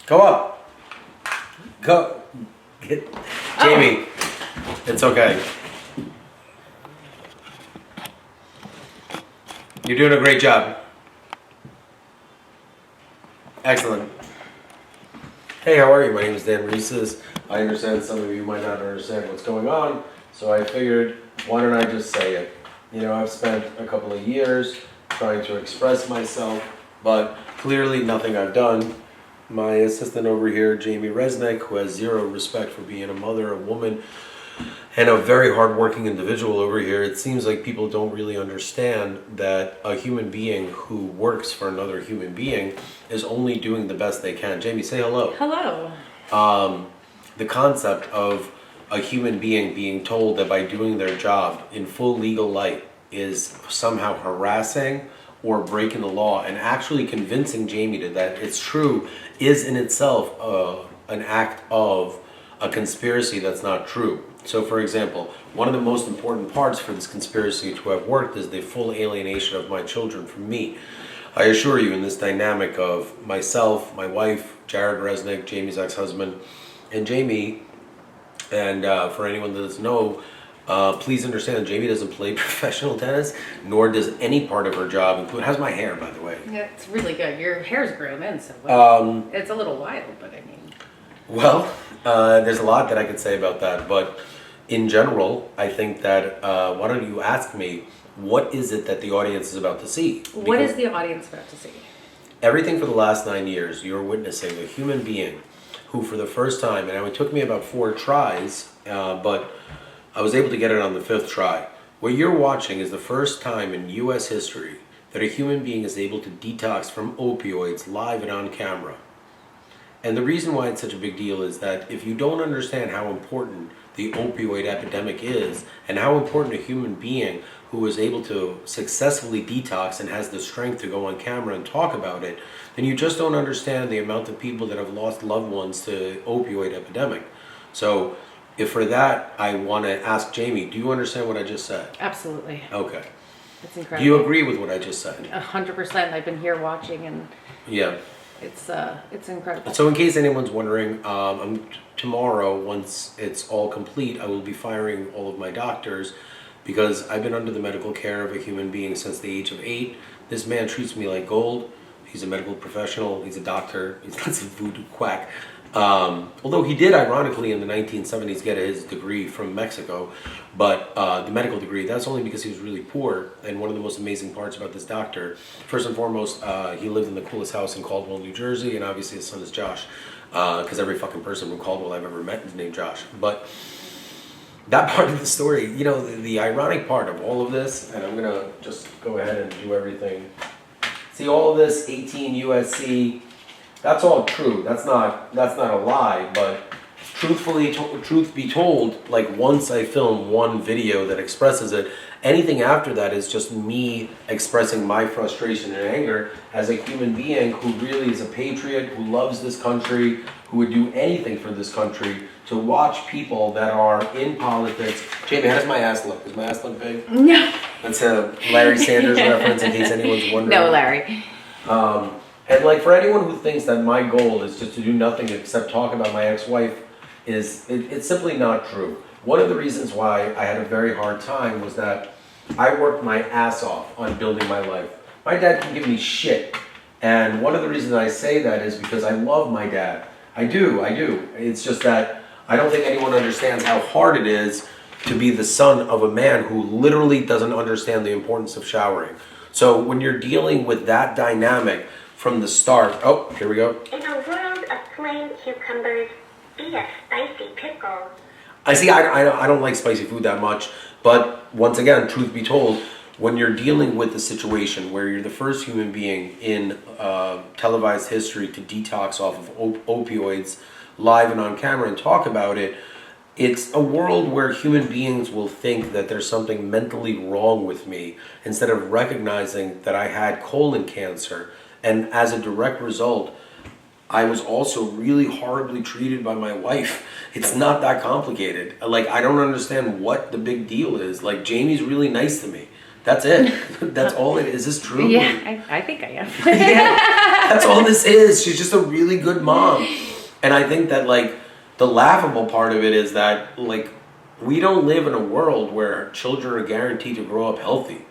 Go up. Go. Get Jamie. It's okay. You're doing a great job. Excellent. Hey, how are you? My name is Dan Reeses. I understand some of you might not understand what's going on, so I figured, why don't I just say it? You know, I've spent a couple of years trying to express myself, but clearly nothing I've done. My assistant over here, Jamie Resnick, who has zero respect for being a mother, a woman, and a very hardworking individual over here, it seems like people don't really understand that a human being who works for another human being is only doing the best they can. Jamie, say hello. Hello. The concept of a human being being told that by doing their job in full legal light is somehow harassing or breaking the law, and actually convincing Jamie that it's true is in itself an act of a conspiracy that's not true. So for example, one of the most important parts for this conspiracy to have worked is the full alienation of my children from me. I assure you, in this dynamic of myself, my wife, Jared Resnick, Jamie's ex-husband, and Jamie, and for anyone that doesn't know, please understand, Jamie doesn't play professional tennis, nor does any part of her job include. How's my hair, by the way? Yeah, it's really good. Your hair's grown in so well. It's a little wild, but I mean. Well, there's a lot that I could say about that, but in general, I think that why don't you ask me, what is it that the audience is about to see? What is the audience about to see? Everything for the last 9 years, you're witnessing a human being who, for the first time, and it took me about 4 tries, but I was able to get it on the 5th try. What you're watching is the first time in U.S. history that a human being is able to detox from opioids live and on camera. And the reason why it's such a big deal is that if you don't understand how important the opioid epidemic is, and how important a human being who is able to successfully detox and has the strength to go on camera and talk about it, then you just don't understand the amount of people that have lost loved ones to the opioid epidemic. So if for that, I want to ask Jamie, do you understand what I just said? Absolutely. Okay. It's incredible. Do you agree with what I just said? 100%. I've been here watching, and yeah. It's incredible. So in case anyone's wondering, tomorrow, once it's all complete, I will be firing all of my doctors because I've been under the medical care of a human being since the age of 8. This man treats me like gold. He's a medical professional. He's a doctor. He's not some voodoo quack. Although he did, ironically, in the 1970s get his degree from Mexico, but the medical degree, that's only because he was really poor. And one of the most amazing parts about this doctor, first and foremost, he lived in the coolest house in Caldwell, New Jersey, and obviously his son is Josh, because every fucking person from Caldwell I've ever met is named Josh. But that part of the story, you know, the ironic part of all of this, and I'm going to just go ahead and do everything. See, all of this, 18 USC, that's all true. That's not a lie, but truth be told, like once I film one video that expresses it, anything after that is just me expressing my frustration and anger as a human being who really is a patriot, who loves this country, who would do anything for this country, to watch people that are in politics. Jamie, how does my ass look? Does my ass look big? No. That's a Larry Sanders reference in case anyone's wondering. No, Larry. And like for anyone who thinks that my goal is just to do nothing except talk about my ex-wife, it's simply not true. One of the reasons why I had a very hard time was that I worked my ass off on building my life. My dad can give me shit. And one of the reasons I say that is because I love my dad. I do. It's just that I don't think anyone understands how hard it is to be the son of a man who literally doesn't understand the importance of showering. So when you're dealing with that dynamic from the start, oh, here we go. In a world of plain cucumbers, be a spicy pickle. I see, I don't like spicy food that much, but once again, truth be told, when you're dealing with a situation where you're the first human being in televised history to detox off of opioids live and on camera and talk about it, it's a world where human beings will think that there's something mentally wrong with me instead of recognizing that I had colon cancer. And as a direct result, I was also really horribly treated by my wife. It's not that complicated. Like, I don't understand what the big deal is. Like, Jamie's really nice to me. That's it. That's all it is. Is this true? Yeah, I think I am. Yeah. That's all this is. She's just a really good mom. And I think that, like, the laughable part of it is that, like, we don't live in a world where children are guaranteed to grow up healthy.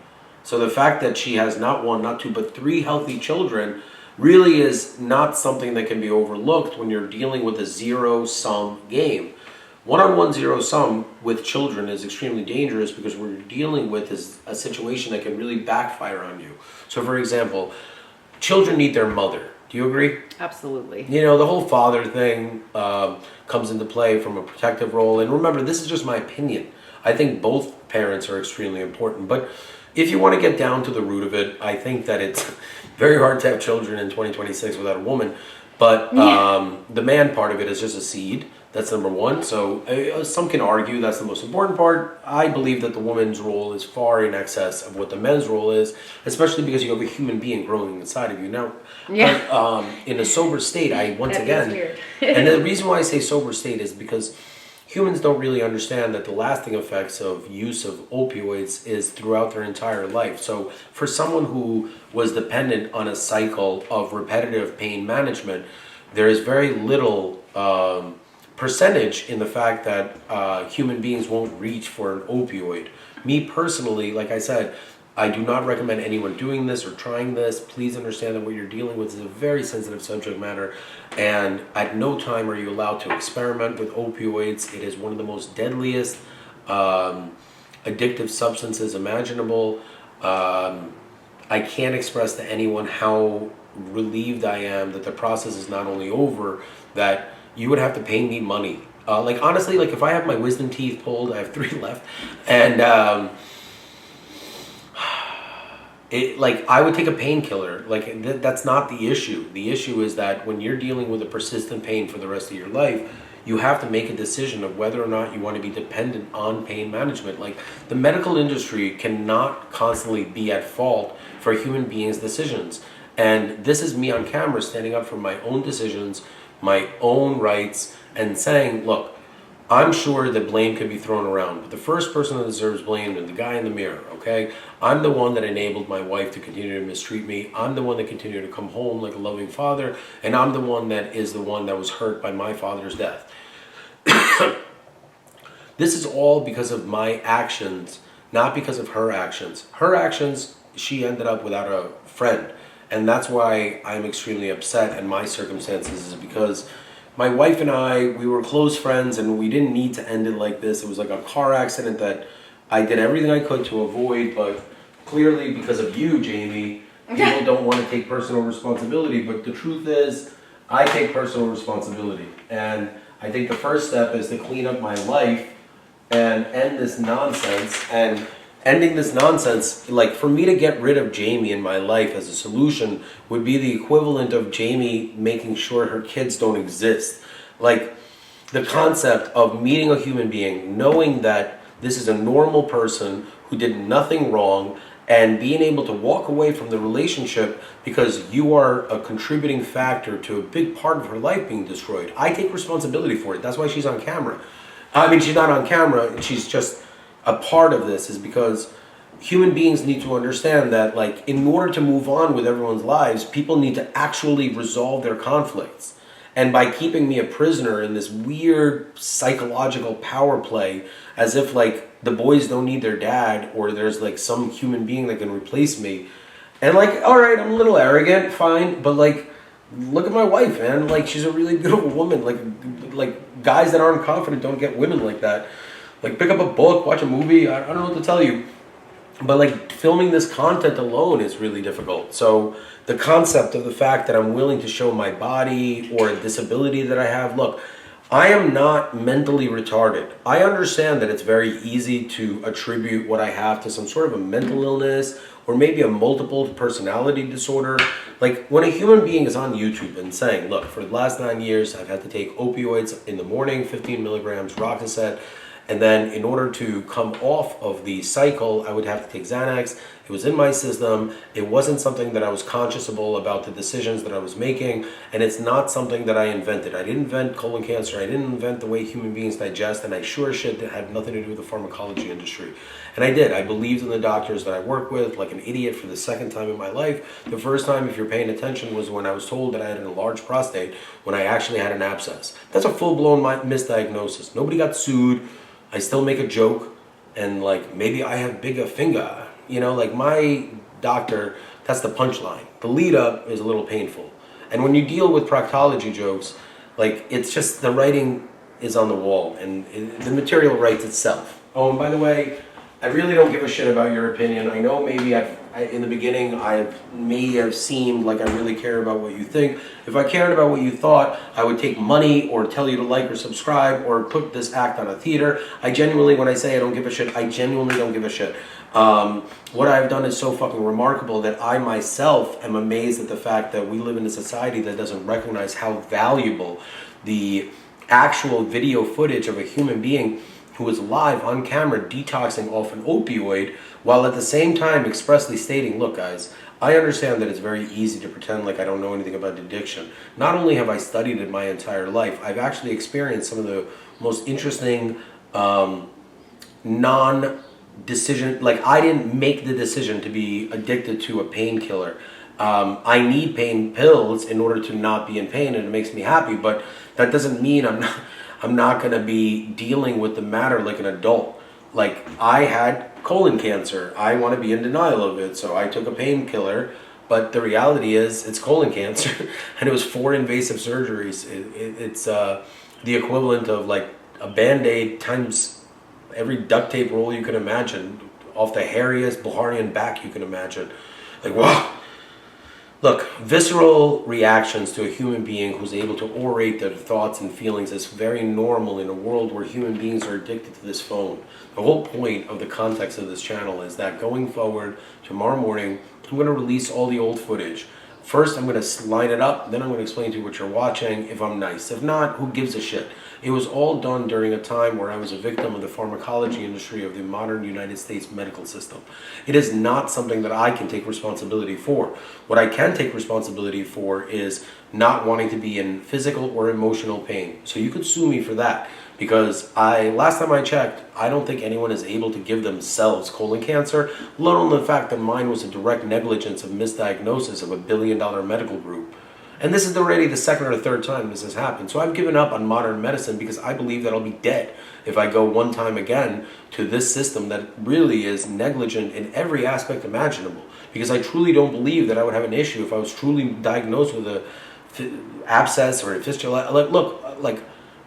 So the fact that she has not one, not two, but 3 healthy children really is not something that can be overlooked when you're dealing with a zero-sum game. One-on-one zero-sum with children is extremely dangerous because what you're dealing with is a situation that can really backfire on you. So, for example, children need their mother. Do you agree? Absolutely. You know, the whole father thing comes into play from a protective role. And remember, this is just my opinion. I think both parents are extremely important. But if you want to get down to the root of it, I think that it's very hard to have children in 2026 without a woman. But the man part of it is just a seed. That's number one. So some can argue that's the most important part. I believe that the woman's role is far in excess of what the men's role is, especially because you have a human being growing inside of you. Now, in a sober state, and the reason why I say sober state is because humans don't really understand that the lasting effects of use of opioids is throughout their entire life. So for someone who was dependent on a cycle of repetitive pain management, there is very little percentage in the fact that human beings won't reach for an opioid. Me personally, like I said, I do not recommend anyone doing this or trying this. Please understand that what you're dealing with is a very sensitive subject matter, and at no time are you allowed to experiment with opioids. It is one of the most deadliest addictive substances imaginable. I can't express to anyone how relieved I am that the process is not only over, that you would have to pay me money. Like, honestly, like, if I have my wisdom teeth pulled, I have 3 left, and I would take a painkiller. Like, that's not the issue. The issue is that when you're dealing with a persistent pain for the rest of your life, you have to make a decision of whether or not you want to be dependent on pain management. Like, the medical industry cannot constantly be at fault for human beings' decisions. And this is me on camera standing up for my own decisions, my own rights, and saying, look, I'm sure that blame could be thrown around, but the first person that deserves blame is the guy in the mirror, okay? I'm the one that enabled my wife to continue to mistreat me. I'm the one that continued to come home like a loving father, and I'm the one that was hurt by my father's death. This is all because of my actions, not because of her actions. Her actions, she ended up without a friend, and that's why I'm extremely upset in my circumstances, is because my wife and I, we were close friends, and we didn't need to end it like this. It was like a car accident that I did everything I could to avoid, but clearly because of you, Jamie, people don't want to take personal responsibility. But the truth is, I take personal responsibility. And I think the first step is to clean up my life and end this nonsense. And ending this nonsense, like, for me to get rid of Jamie in my life as a solution would be the equivalent of Jamie making sure her kids don't exist. Like, the concept of meeting a human being, knowing that this is a normal person who did nothing wrong, and being able to walk away from the relationship because you are a contributing factor to a big part of her life being destroyed. I take responsibility for it. That's why she's on camera. I mean, she's not on camera, she's just a part of this, is because human beings need to understand that, like, in order to move on with everyone's lives, people need to actually resolve their conflicts. And by keeping me a prisoner in this weird psychological power play, as if, like, the boys don't need their dad, or there's, like, some human being that can replace me. And, like, all right, I'm a little arrogant, fine, but, like, look at my wife, man. Like, she's a really beautiful woman. Like guys that aren't confident don't get women like that. Like, pick up a book, watch a movie, I don't know what to tell you. But, like, filming this content alone is really difficult. So the concept of the fact that I'm willing to show my body or a disability that I have, look, I am not mentally retarded. I understand that it's very easy to attribute what I have to some sort of a mental illness or maybe a multiple personality disorder. Like, when a human being is on YouTube and saying, look, for the last 9 years, I've had to take opioids in the morning, 15 milligrams, Roxicet, and then in order to come off of the cycle, I would have to take Xanax. It was in my system. It wasn't something that I was consciousable about the decisions that I was making, and it's not something that I invented. I didn't invent colon cancer. I didn't invent the way human beings digest, and I sure shit that had nothing to do with the pharmacology industry. And I did. I believed in the doctors that I work with like an idiot for the second time in my life. The first time, if you're paying attention, was when I was told that I had an enlarged prostate when I actually had an abscess. That's a full-blown misdiagnosis. Nobody got sued. I still make a joke, and like maybe I have bigger finger. You know, like my doctor, that's the punchline. The lead up is a little painful. And when you deal with proctology jokes, like it's just the writing is on the wall and the material writes itself. Oh, and by the way, I really don't give a shit about your opinion. I know maybe in the beginning I may have seemed like I really care about what you think. If I cared about what you thought, I would take money or tell you to like or subscribe or put this act on a theater. I genuinely, when I say I don't give a shit, I genuinely don't give a shit. What I've done is so fucking remarkable that I myself am amazed at the fact that we live in a society that doesn't recognize how valuable the actual video footage of a human being who is live on camera detoxing off an opioid while at the same time expressly stating, look guys, I understand that it's very easy to pretend like I don't know anything about addiction. Not only have I studied it my entire life, I've actually experienced some of the most interesting non-decision, like I didn't make the decision to be addicted to a painkiller. I need pain pills in order to not be in pain, and it makes me happy, but that doesn't mean I'm not going to be dealing with the matter like an adult. Like I had colon cancer. I want to be in denial of it, so I took a painkiller, but the reality is it's colon cancer and it was 4 invasive surgeries. It's the equivalent of like a Band-Aid times every duct tape roll you can imagine, off the hairiest Bulgarian back you can imagine. Like, wow. Look, visceral reactions to a human being who's able to orate their thoughts and feelings is very normal in a world where human beings are addicted to this phone. The whole point of the context of this channel is that going forward, tomorrow morning, I'm going to release all the old footage. First, I'm going to line it up, then I'm going to explain to you what you're watching, if I'm nice. If not, who gives a shit? It was all done during a time where I was a victim of the pharmacology industry of the modern United States medical system. It is not something that I can take responsibility for. What I can take responsibility for is not wanting to be in physical or emotional pain. So you could sue me for that. Because last time I checked, I don't think anyone is able to give themselves colon cancer, let alone the fact that mine was a direct negligence of misdiagnosis of $1 billion medical group. And this is already the second or third time this has happened. So I've given up on modern medicine because I believe that I'll be dead if I go one time again to this system that really is negligent in every aspect imaginable. Because I truly don't believe that I would have an issue if I was truly diagnosed with a abscess or a fistula. Look,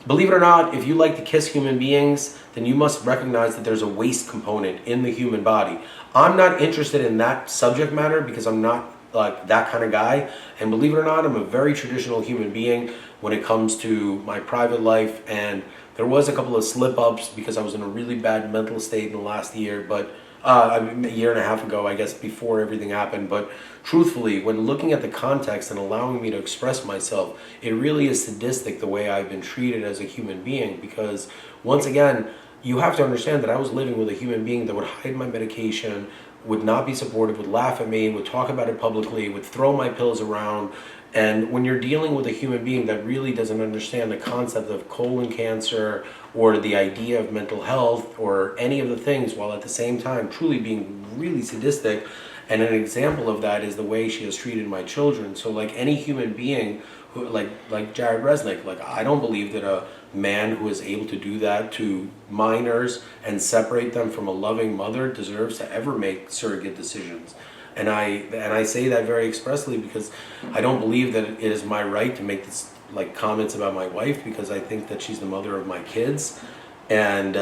believe it or not, if you like to kiss human beings, then you must recognize that there's a waste component in the human body. I'm not interested in that subject matter because I'm not like that kind of guy. And believe it or not, I'm a very traditional human being when it comes to my private life. And there was a couple of slip-ups because I was in a really bad mental state in the last year, but a year and a half ago, I guess, before everything happened. But truthfully, when looking at the context and allowing me to express myself, it really is sadistic the way I've been treated as a human being. Because once again, you have to understand that I was living with a human being that would hide my medication, would not be supportive, would laugh at me, would talk about it publicly, would throw my pills around. And when you're dealing with a human being that really doesn't understand the concept of colon cancer or the idea of mental health or any of the things, while at the same time truly being really sadistic, and an example of that is the way she has treated my children. So like any human being, who, like Jared Resnick, like I don't believe that a man who is able to do that to minors and separate them from a loving mother deserves to ever make surrogate decisions. And I say that very expressly because I don't believe that it is my right to make this like comments about my wife, because I think that she's the mother of my kids. And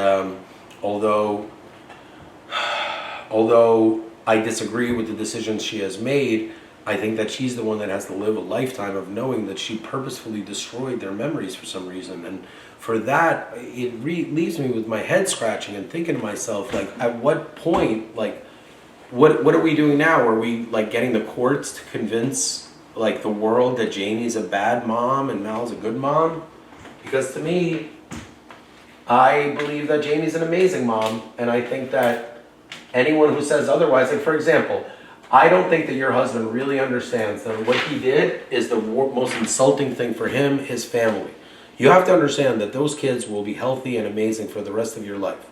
although I disagree with the decisions she has made, I think that she's the one that has to live a lifetime of knowing that she purposefully destroyed their memories for some reason. And for that, it leaves me with my head scratching and thinking to myself, like, at what point, like, what are we doing now? Are we like getting the courts to convince like the world that Jamie's a bad mom and Mal's a good mom? Because to me, I believe that Jamie's an amazing mom, and I think that anyone who says otherwise, like for example, I don't think that your husband really understands that what he did is the most insulting thing for him, his family. You have to understand that those kids will be healthy and amazing for the rest of your life.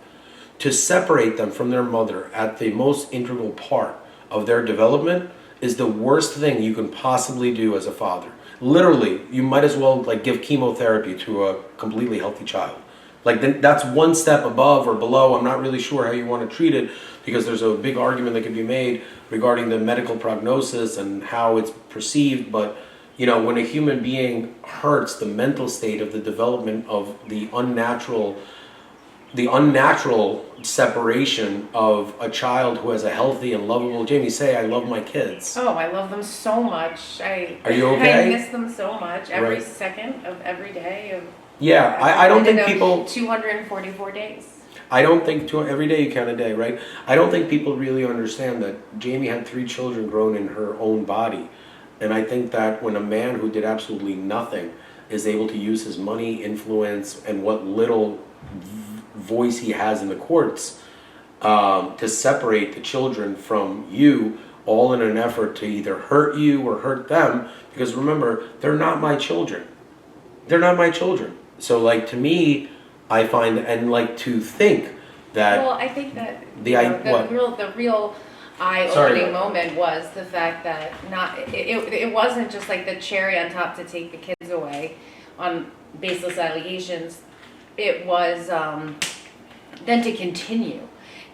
To separate them from their mother at the most integral part of their development is the worst thing you can possibly do as a father. Literally, you might as well like give chemotherapy to a completely healthy child. Like that's one step above or below. I'm not really sure how you want to treat it because there's a big argument that can be made regarding the medical prognosis and how it's perceived. But you know, when a human being hurts the mental state of the development of the unnatural separation of a child who has a healthy and lovable, Jamie, say, I love my kids. Oh, I love them so much. Are you okay? I miss them so much. Every Right. second of every day. Yeah, I don't think people... 244 days. I don't think every day you count a day, right? I don't think people really understand that Jamie had 3 children grown in her own body. And I think that when a man who did absolutely nothing is able to use his money, influence, and what little voice he has in the courts to separate the children from you, all in an effort to either hurt you or hurt them, because remember, they're not my children. They're not my children. So like to me, I find, and like to think that... Well, I think that the real eye-opening moment was the fact that it wasn't just like the cherry on top to take the kids away on baseless allegations. It was then to continue.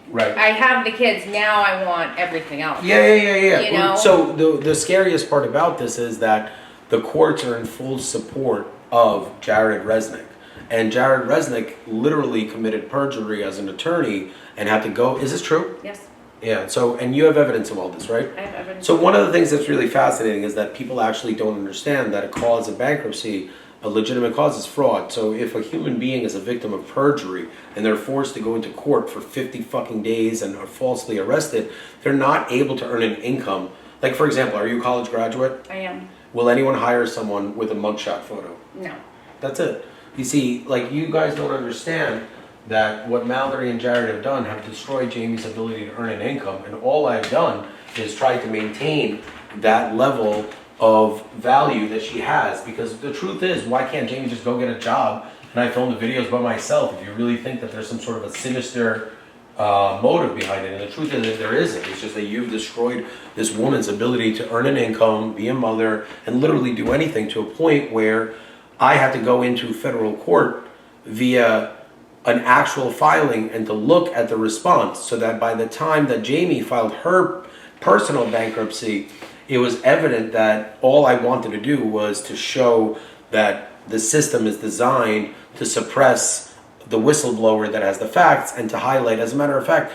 Right. I have the kids, now I want everything else. Yeah. You know? So the scariest part about this is that the courts are in full support of Jared Resnick. And Jared Resnick literally committed perjury as an attorney and had to go... Is this true? Yes. Yeah, so, and you have evidence of all this, right? I have evidence. So one of the things that's really fascinating is that people actually don't understand that a cause of bankruptcy, a legitimate cause, is fraud. So if a human being is a victim of perjury and they're forced to go into court for 50 fucking days and are falsely arrested, they're not able to earn an income. Like, for example, are you a college graduate? I am. Will anyone hire someone with a mugshot photo? No. That's it. You see, like, you guys don't understand that what Mallory and Jared have done have destroyed Jamie's ability to earn an income, and all I've done is try to maintain that level of value that she has, because the truth is, why can't Jamie just go get a job and I film the videos by myself if you really think that there's some sort of a sinister motive behind it? And the truth is that there isn't. It's just that you've destroyed this woman's ability to earn an income, be a mother, and literally do anything, to a point where I had to go into federal court via an actual filing and to look at the response, so that by the time that Jamie filed her personal bankruptcy, it was evident that all I wanted to do was to show that the system is designed to suppress the whistleblower that has the facts and to highlight. As a matter of fact,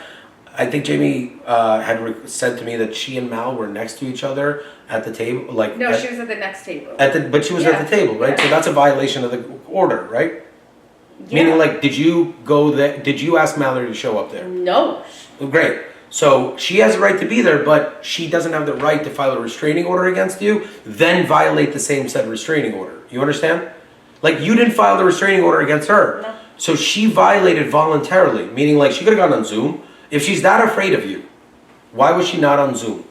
I think Jamie had said to me that she and Mal were next to each other at the table. Like No, she was at the next table. But she was at the table, right? Yeah. So that's a violation of the order, right? Yeah. Meaning, like, did you go there? Did you ask Mallory to show up there? No. Great. So she has a right to be there, but she doesn't have the right to file a restraining order against you, then violate the same said restraining order. You understand? Like, you didn't file the restraining order against her. No. So she violated voluntarily, meaning like she could have gone on Zoom. If she's that afraid of you, why was she not on Zoom?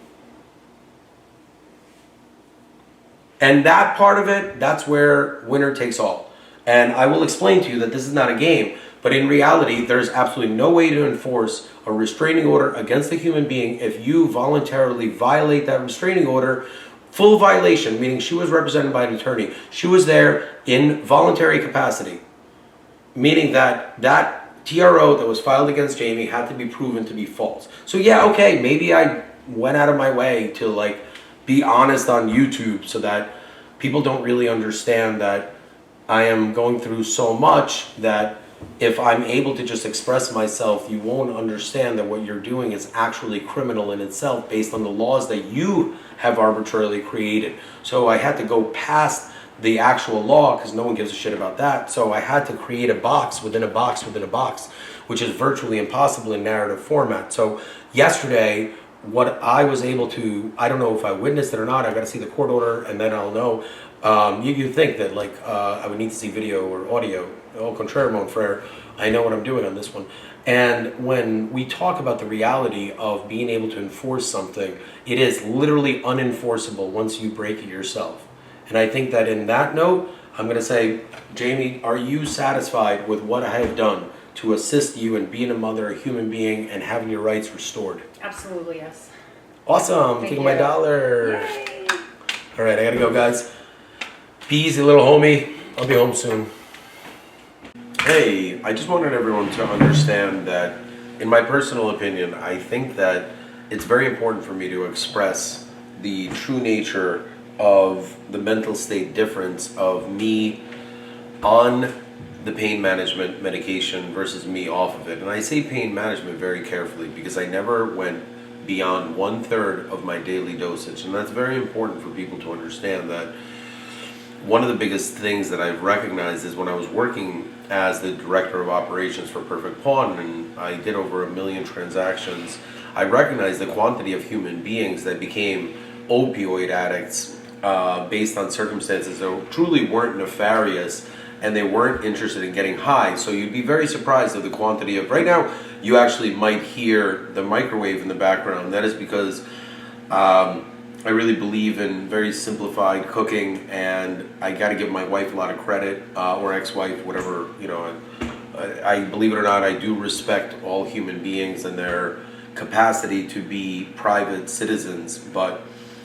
And that part of it, that's where winner takes all. And I will explain to you that this is not a game, but in reality, there's absolutely no way to enforce a restraining order against a human being if you voluntarily violate that restraining order. Full violation, meaning she was represented by an attorney. She was there in voluntary capacity, meaning that that TRO that was filed against Jamie had to be proven to be false. So yeah, okay, maybe I went out of my way to like be honest on YouTube so that people don't really understand that I am going through so much that if I'm able to just express myself, you won't understand that what you're doing is actually criminal in itself based on the laws that you have arbitrarily created. So I had to go past the actual law because no one gives a shit about that. So I had to create a box within a box within a box, which is virtually impossible in narrative format. So yesterday, what I was able to, I don't know if I witnessed it or not, I got to see the court order and then I'll know. You think that like I would need to see video or audio. Au contraire, mon frere, I know what I'm doing on this one. And when we talk about the reality of being able to enforce something, it is literally unenforceable once you break it yourself. And I think that in that note, I'm going to say, Jamie, are you satisfied with what I have done to assist you in being a mother, a human being, and having your rights restored? Absolutely, yes. Awesome. Thank Taking you. my $1. Yay. All right, I got to go, guys. Be easy, little homie. I'll be home soon. Hey, I just wanted everyone to understand that, in my personal opinion, I think that it's very important for me to express the true nature of the mental state difference of me on the pain management medication versus me off of it. And I say pain management very carefully because I never went beyond 1/3 of my daily dosage. And that's very important for people to understand that one of the biggest things that I've recognized is when I was working as the director of operations for Perfect Pawn, and I did over 1 million transactions, I recognized the quantity of human beings that became opioid addicts based on circumstances that truly weren't nefarious, and they weren't interested in getting high. So you'd be very surprised at the quantity of, right now, you actually might hear the microwave in the background. That is because I really believe in very simplified cooking, and I got to give my wife a lot of credit, or ex-wife, whatever, you know. I believe it or not, I do respect all human beings and their capacity to be private citizens, but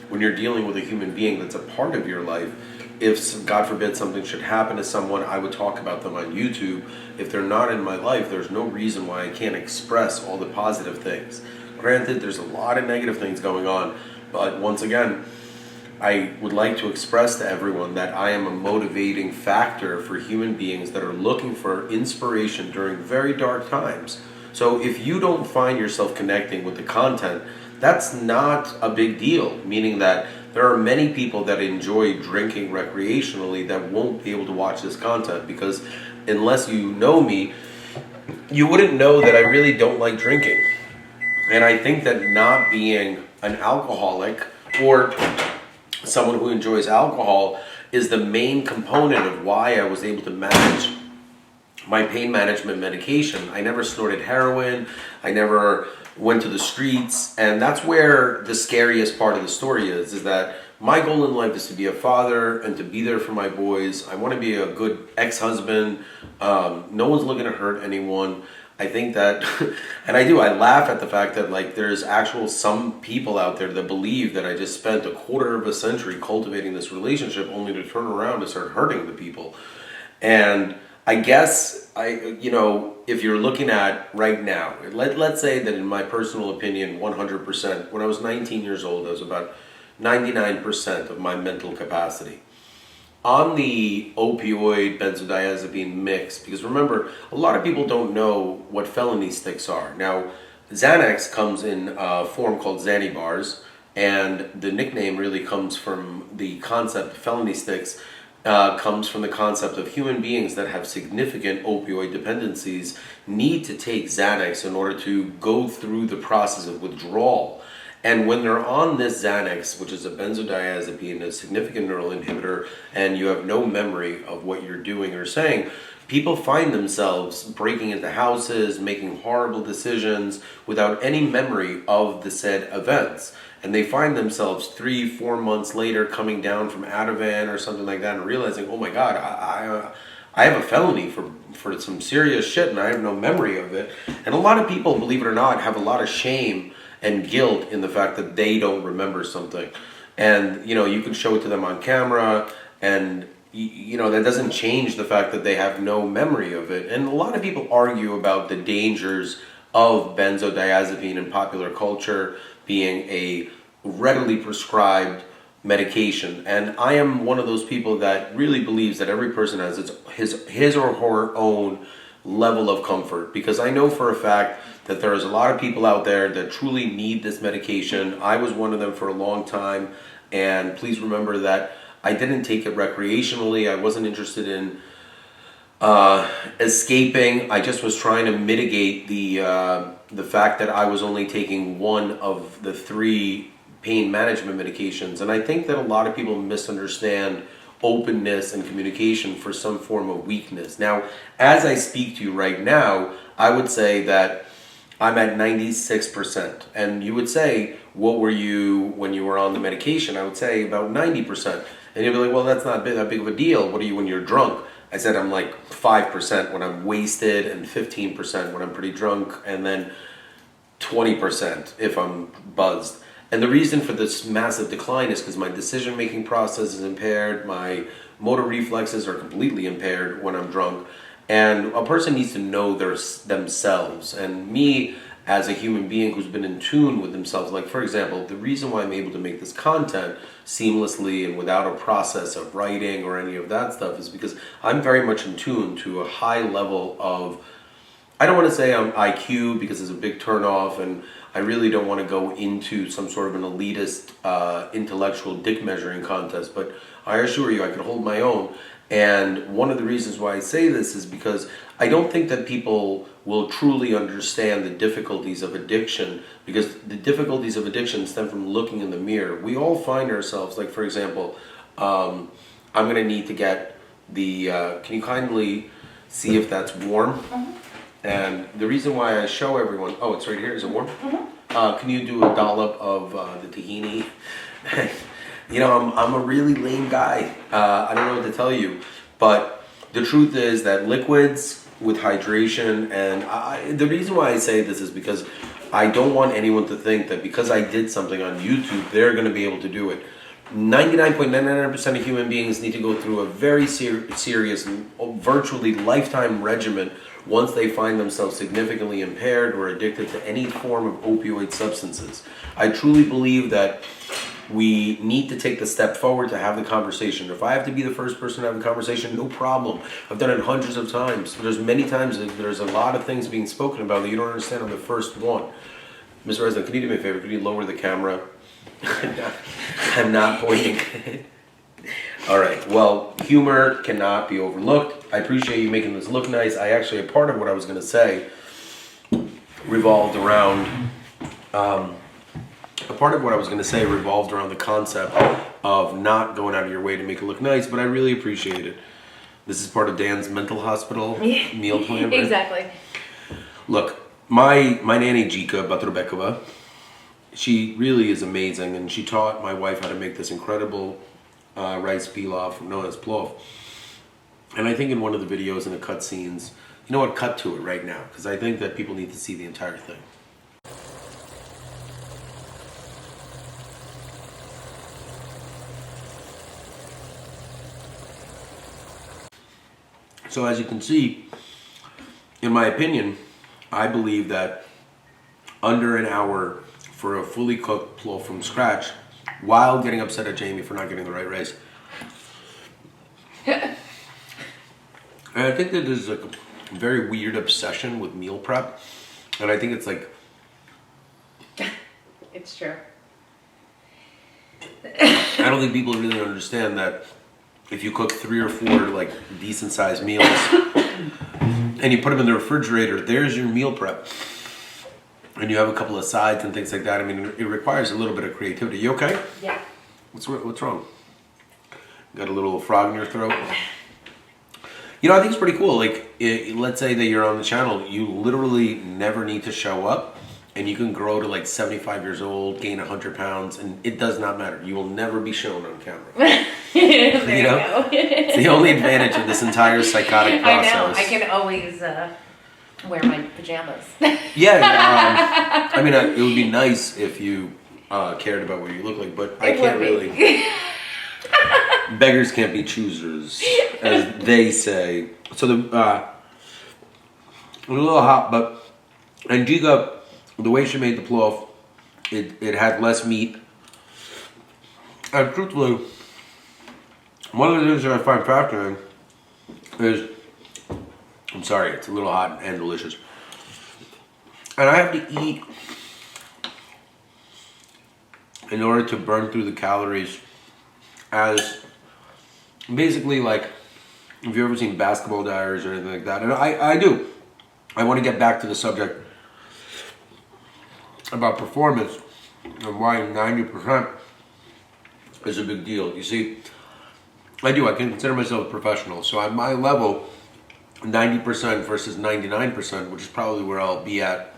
when you're dealing with a human being that's a part of your life, if, God forbid, something should happen to someone, I would talk about them on YouTube. If they're not in my life, there's no reason why I can't express all the positive things. Granted, there's a lot of negative things going on, but once again, I would like to express to everyone that I am a motivating factor for human beings that are looking for inspiration during very dark times. So if you don't find yourself connecting with the content, that's not a big deal, meaning that there are many people that enjoy drinking recreationally that won't be able to watch this content because unless you know me, you wouldn't know that I really don't like drinking. And I think that not being an alcoholic or someone who enjoys alcohol is the main component of why I was able to manage my pain management medication. I never snorted heroin. I never went to the streets. And that's where the scariest part of the story is that my goal in life is to be a father and to be there for my boys. I want to be a good ex-husband. No one's looking to hurt anyone. I think that, and I laugh at the fact that like there's actual some people out there that believe that I just spent a quarter of a century cultivating this relationship only to turn around and start hurting the people. And I guess if you're looking at right now, let's say that in my personal opinion, 100%, when I was 19 years old, I was about 99% of my mental capacity. On the opioid benzodiazepine mix, because remember, a lot of people don't know what felony sticks are. Now, Xanax comes in a form called Xanny bars, and the nickname really comes from the concept, felony sticks, comes from the concept of human beings that have significant opioid dependencies need to take Xanax in order to go through the process of withdrawal. And when they're on this Xanax, which is a benzodiazepine, a significant neural inhibitor, and you have no memory of what you're doing or saying, people find themselves breaking into houses, making horrible decisions without any memory of the said events. And they find themselves 3-4 months later coming down from Ativan or something like that and realizing, oh my God, I have a felony for some serious shit and I have no memory of it. And a lot of people, believe it or not, have a lot of shame and guilt in the fact that they don't remember something. And, you can show it to them on camera and, that doesn't change the fact that they have no memory of it. And a lot of people argue about the dangers of benzodiazepine in popular culture being a readily prescribed medication. And I am one of those people that really believes that every person has his or her own level of comfort, because I know for a fact that there is a lot of people out there that truly need this medication. I was one of them for a long time, and please remember that I didn't take it recreationally. I wasn't interested in escaping. I just was trying to mitigate the fact that I was only taking one of the 3 pain management medications. And I think that a lot of people misunderstand openness and communication for some form of weakness. Now, as I speak to you right now, I would say that I'm at 96%. And you would say, what were you when you were on the medication? I would say about 90%. And you'd be like, well, that's not that big of a deal. What are you when you're drunk? I said I'm like 5% when I'm wasted and 15% when I'm pretty drunk, and then 20% if I'm buzzed. And the reason for this massive decline is because my decision-making process is impaired, my motor reflexes are completely impaired when I'm drunk, and a person needs to know themselves. And me, as a human being who's been in tune with themselves, like for example, the reason why I'm able to make this content seamlessly and without a process of writing or any of that stuff is because I'm very much in tune to a high level of, I don't want to say I'm IQ because it's a big turnoff, and I really don't want to go into some sort of an elitist intellectual dick measuring contest, but I assure you I can hold my own. And one of the reasons why I say this is because I don't think that people will truly understand the difficulties of addiction, because the difficulties of addiction stem from looking in the mirror. We all find ourselves, like for example, I'm going to need to get the, can you kindly see if that's warm? Mm-hmm. And the reason why I show everyone, oh, it's right here, is it warm? Mm-hmm. Can you do a dollop of the tahini? You know, I'm a really lame guy. I don't know what to tell you. But the truth is that liquids with hydration, and the reason why I say this is because I don't want anyone to think that because I did something on YouTube, they're going to be able to do it. 99.99% of human beings need to go through a very serious, virtually lifetime regimen once they find themselves significantly impaired or addicted to any form of opioid substances. I truly believe that we need to take the step forward to have the conversation. If I have to be the first person to have the conversation, no problem. I've done it hundreds of times. There's many times that there's a lot of things being spoken about that you don't understand on the first one. Mr. Resident, can you do me a favor? Could you lower the camera? I'm not pointing. All right, well, humor cannot be overlooked. I appreciate you making this look nice. A part of what I was going to say revolved around the concept of not going out of your way to make it look nice, but I really appreciate it. This is part of Dan's mental hospital meal plan, right? Exactly. Look, my nanny Jika Batrubekova, she really is amazing, and she taught my wife how to make this incredible rice pilaf known as plov. And I think in one of the videos in the cut scenes, you know what, cut to it right now, because I think that people need to see the entire thing. So as you can see, in my opinion, I believe that under an hour for a fully cooked plov from scratch, while getting upset at Jamie for not getting the right rice. And I think that there's a very weird obsession with meal prep, and I think it's like... It's true. I don't think people really understand that if you cook 3 or 4 like decent sized meals and you put them in the refrigerator, there's your meal prep. And you have a couple of sides and things like that. I mean, it requires a little bit of creativity. You okay? Yeah. What's wrong? Got a little frog in your throat? You know, I think it's pretty cool. Like, let's say that you're on the channel, you literally never need to show up, and you can grow to like 75 years old, gain 100 pounds, and it does not matter. You will never be shown on camera. There you go. It's the only advantage of this entire psychotic process. I know. I can always wear my pajamas. Yeah. I mean, it would be nice if you cared about what you look like, but I can't really. Beggars can't be choosers, as they say. So a little hot, but and Giga, the way she made the plov, it had less meat. And truthfully, one of the things that I find fascinating is, I'm sorry, it's a little hot and delicious. And I have to eat in order to burn through the calories, as basically like, if you've ever seen Basketball Diaries or anything like that, and I do. I want to get back to the subject about performance and why 90% is a big deal. You see, I do. I consider myself a professional. So at my level, 90% versus 99%, which is probably where I'll be at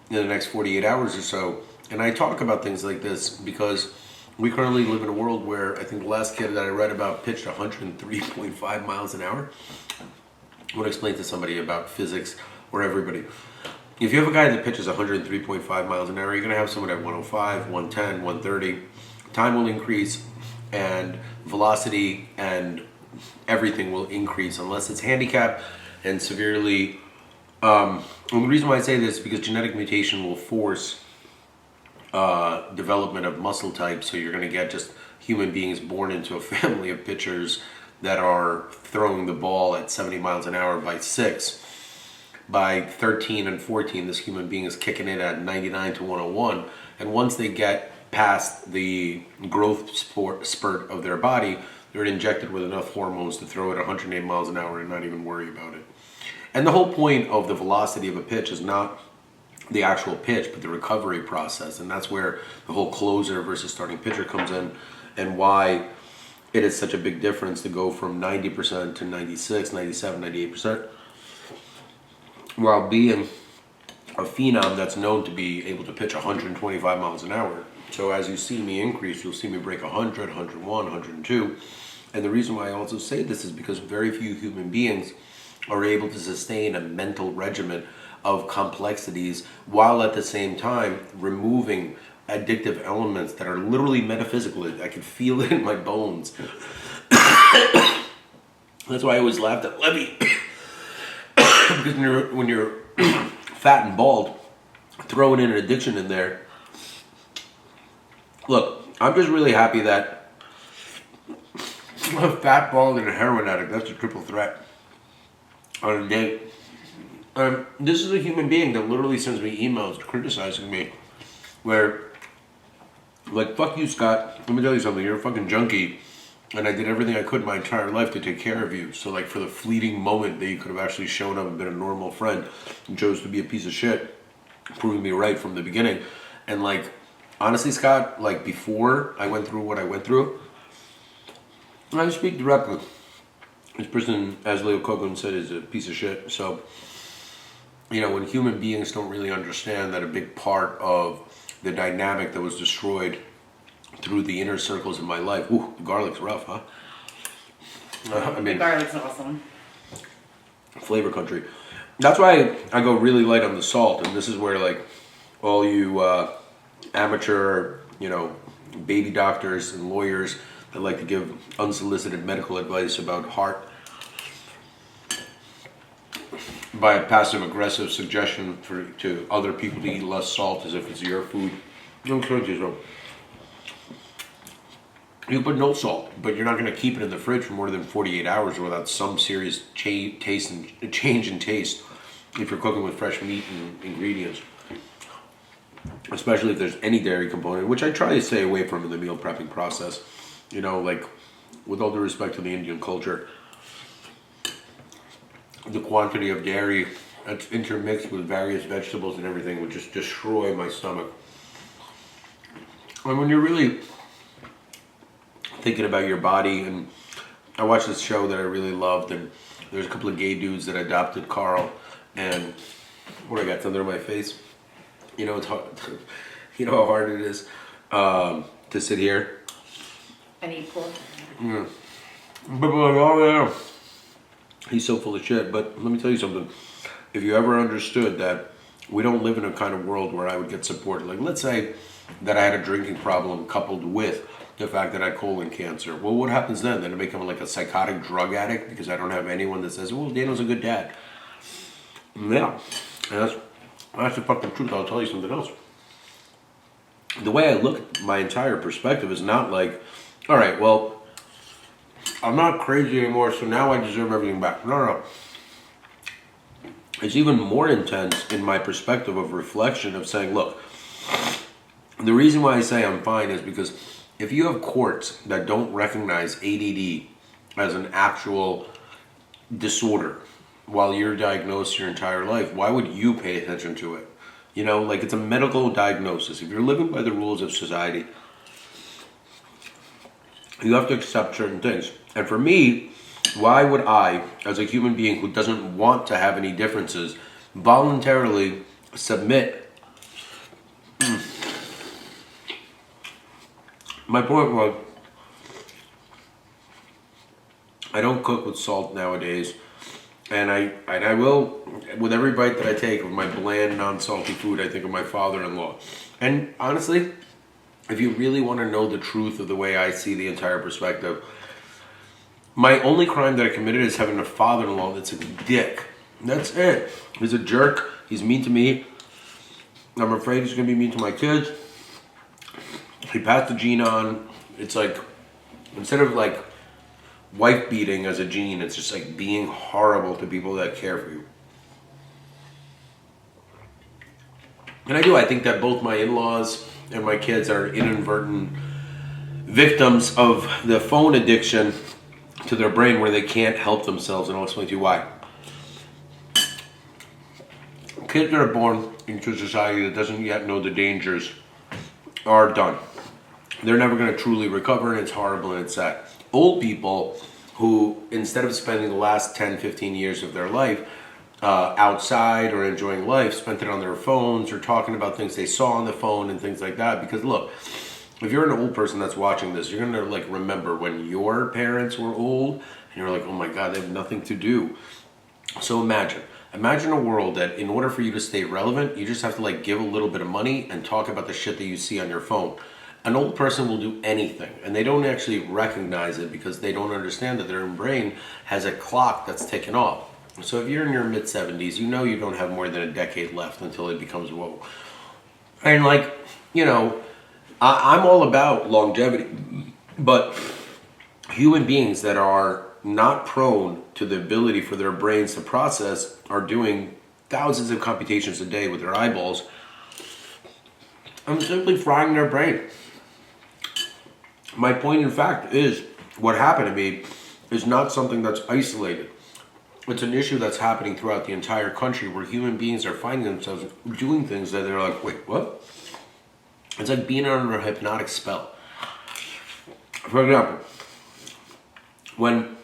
in the next 48 hours or so. And I talk about things like this because we currently live in a world where I think the last kid that I read about pitched 103.5 miles an hour. I want to explain to somebody about physics or everybody. If you have a guy that pitches 103.5 miles an hour, you're going to have someone at 105, 110, 130. Time will increase and velocity and everything will increase unless it's handicapped and severely. And the reason why I say this is because genetic mutation will force development of muscle types. So you're going to get just human beings born into a family of pitchers that are throwing the ball at 70 miles an hour by 6. By 13 and 14, this human being is kicking it at 99 to 101. And once they get past the growth spurt of their body, they're injected with enough hormones to throw it 108 miles an hour and not even worry about it. And the whole point of the velocity of a pitch is not the actual pitch, but the recovery process. And that's where the whole closer versus starting pitcher comes in, and why it is such a big difference to go from 90% to 96, 97, 98%, while being a phenom that's known to be able to pitch 125 miles an hour. So as you see me increase, you'll see me break 100, 101, 102. And the reason why I also say this is because very few human beings are able to sustain a mental regimen of complexities while at the same time removing addictive elements that are literally metaphysical. I can feel it in my bones. That's why I always laughed at Levy. Because when you're fat and bald, throwing in an addiction in there. Look, I'm just really happy that I'm a fat, bald, and a heroin addict. That's a triple threat on a date. This is a human being that literally sends me emails criticizing me, where, like, fuck you, Scott. Let me tell you something. You're a fucking junkie, and I did everything I could my entire life to take care of you. So, like, for the fleeting moment that you could have actually shown up and been a normal friend, you chose to be a piece of shit, proving me right from the beginning. And, like, honestly, Scott, like, before I went through what I went through, I speak directly. This person, as Leo Kogan said, is a piece of shit. So, you know, when human beings don't really understand that a big part of the dynamic that was destroyed through the inner circles of my life. Ooh, the garlic's rough, huh? I mean, the garlic's awesome. Flavor country. That's why I go really light on the salt, and this is where, like, all you amateur, you know, baby doctors and lawyers that like to give unsolicited medical advice about heart by a passive-aggressive suggestion to other people to eat less salt as if it's your food. Don't encourage yourself. You put no salt, but you're not going to keep it in the fridge for more than 48 hours without some serious change in taste if you're cooking with fresh meat and ingredients. Especially if there's any dairy component, which I try to stay away from in the meal prepping process. You know, like, with all due respect to the Indian culture, the quantity of dairy that's intermixed with various vegetables and everything would just destroy my stomach. And when you're really thinking about your body, and I watched this show that I really loved, and there's a couple of gay dudes that adopted Carl, and what, I got something on my face? You know, it's hard, you know how hard it is to sit here. And eat pork. Yeah. But like, oh yeah, he's so full of shit. But let me tell you something. If you ever understood that we don't live in a kind of world where I would get support, like, let's say that I had a drinking problem coupled with the fact that I had colon cancer. Well, what happens then? Then I become like a psychotic drug addict because I don't have anyone that says, well, Daniel's a good dad. Yeah, and that's the fucking truth. I'll tell you something else. The way I look at my entire perspective is not like, all right, well, I'm not crazy anymore, so now I deserve everything back. No. It's even more intense in my perspective of reflection of saying, look, the reason why I say I'm fine is because if you have courts that don't recognize ADD as an actual disorder while you're diagnosed your entire life, why would you pay attention to it? You know, like, it's a medical diagnosis. If you're living by the rules of society You have to accept certain things. And for me, why would I, as a human being who doesn't want to have any differences, voluntarily submit? My point was, I don't cook with salt nowadays, and I will, with every bite that I take of my bland, non-salty food, I think of my father-in-law. And honestly, if you really want to know the truth of the way I see the entire perspective, my only crime that I committed is having a father-in-law that's a dick. That's it. He's a jerk. He's mean to me. I'm afraid he's going to be mean to my kids. He passed the gene on. It's like, instead of like wife beating as a gene, it's just like being horrible to people that care for you. And I think that both my in-laws and my kids are inadvertent victims of the phone addiction to their brain where they can't help themselves, and I'll explain to you why. Kids that are born into a society that doesn't yet know the dangers are done. They're never going to truly recover, and it's horrible and it's sad. Old people who, instead of spending the last 10, 15 years of their life outside or enjoying life, spent it on their phones or talking about things they saw on the phone and things like that. Because look, if you're an old person that's watching this, you're going to like remember when your parents were old and you're like, oh my God, they have nothing to do. So imagine a world that in order for you to stay relevant, you just have to like give a little bit of money and talk about the shit that you see on your phone. An old person will do anything, and they don't actually recognize it because they don't understand that their brain has a clock that's ticking off. So if you're in your mid-70s, you know you don't have more than a decade left until it becomes whoa. And like, you know, I'm all about longevity, but human beings that are not prone to the ability for their brains to process are doing thousands of computations a day with their eyeballs. I'm simply frying their brain. My point, in fact, is what happened to me is not something that's isolated. It's an issue that's happening throughout the entire country where human beings are finding themselves doing things that they're like, wait, what? It's like being under a hypnotic spell. For example, when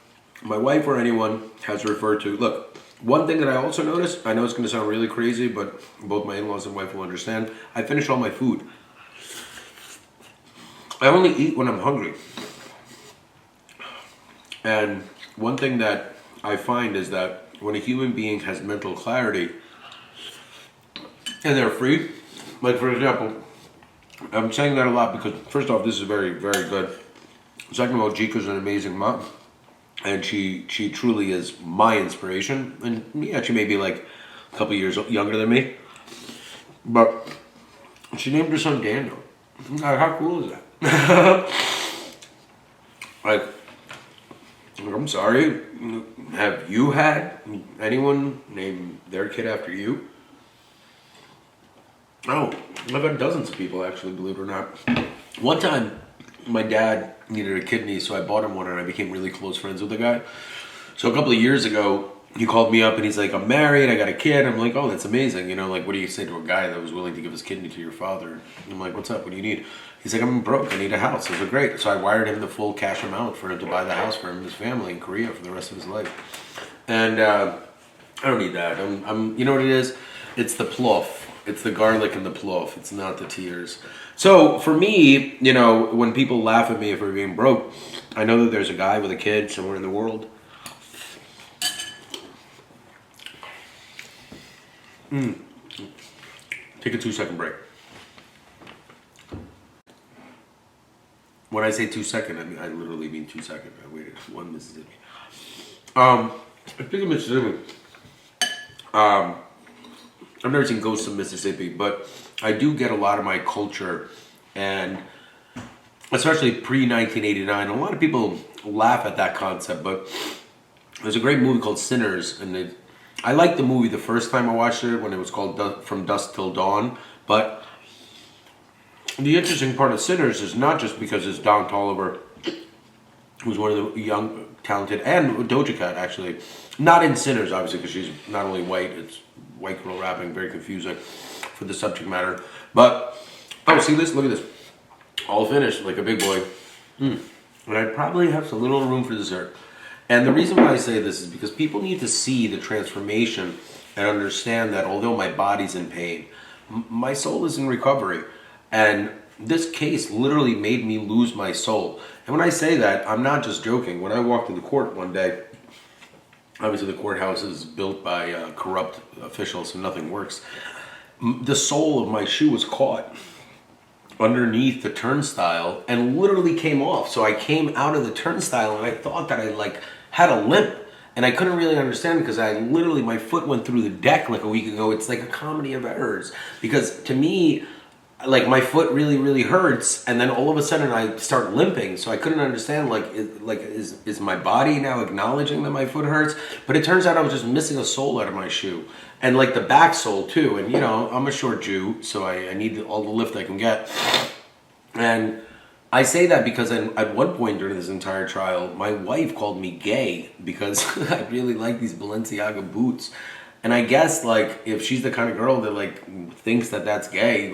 my wife or anyone has referred to, look, one thing that I also noticed, I know it's going to sound really crazy, but both my in-laws and wife will understand, I finish all my food. I only eat when I'm hungry. And one thing that I find is that when a human being has mental clarity and they're free, like for example, I'm saying that a lot because first off, this is very, very good. Second of all, Jika's an amazing mom. And she truly is my inspiration. And yeah, she may be like a couple years younger than me. But she named her son Daniel. How cool is that? like, I'm sorry, have you had anyone name their kid after you? Oh, I've had dozens of people actually, believe it or not. One time, my dad needed a kidney, so I bought him one and I became really close friends with the guy. So a couple of years ago, he called me up and he's like, I'm married, I got a kid. I'm like, oh, that's amazing. You know, like, what do you say to a guy that was willing to give his kidney to your father? And I'm like, what's up? What do you need? He's like, I'm broke. I need a house. I was like, great. So I wired him the full cash amount for him to buy the house for him and his family in Korea for the rest of his life. And I don't need that. I'm you know what it is? It's the plof. It's the garlic and the plof. It's not the tears. So for me, you know, when people laugh at me for being broke, I know that there's a guy with a kid somewhere in the world. Take a 2-second break. When I say 2 second, I literally mean 2 seconds. I waited 1 Mississippi. Speaking of Mississippi, I've never seen Ghosts of Mississippi, but I do get a lot of my culture, and especially pre-1989, a lot of people laugh at that concept, but there's a great movie called Sinners, and I liked the movie the first time I watched it when it was called From Dusk Till Dawn, but the interesting part of Sinners is not just because it's Don Toliver, who's one of the young, talented, and Doja Cat actually, not in Sinners obviously because she's not only white, it's white girl rapping, very confusing for the subject matter, but, oh, see this, look at this, all finished like a big boy. and I'd probably have a little room for dessert. And the reason why I say this is because people need to see the transformation and understand that although my body's in pain, my soul is in recovery. And this case literally made me lose my soul. And when I say that, I'm not just joking. When I walked into court one day, obviously the courthouse is built by corrupt officials, so nothing works. The sole of my shoe was caught underneath the turnstile and literally came off. So I came out of the turnstile and I thought that I had a limp. And I couldn't really understand because my foot went through the deck like a week ago. It's like a comedy of errors. Because to me, my foot really, really hurts, and then all of a sudden I start limping. So I couldn't understand, is my body now acknowledging that my foot hurts? But it turns out I was just missing a sole out of my shoe. And the back sole too. And I'm a short Jew, so I need all the lift I can get. And I say that because at one point during this entire trial, my wife called me gay because I really like these Balenciaga boots. And I guess, if she's the kind of girl that, thinks that that's gay,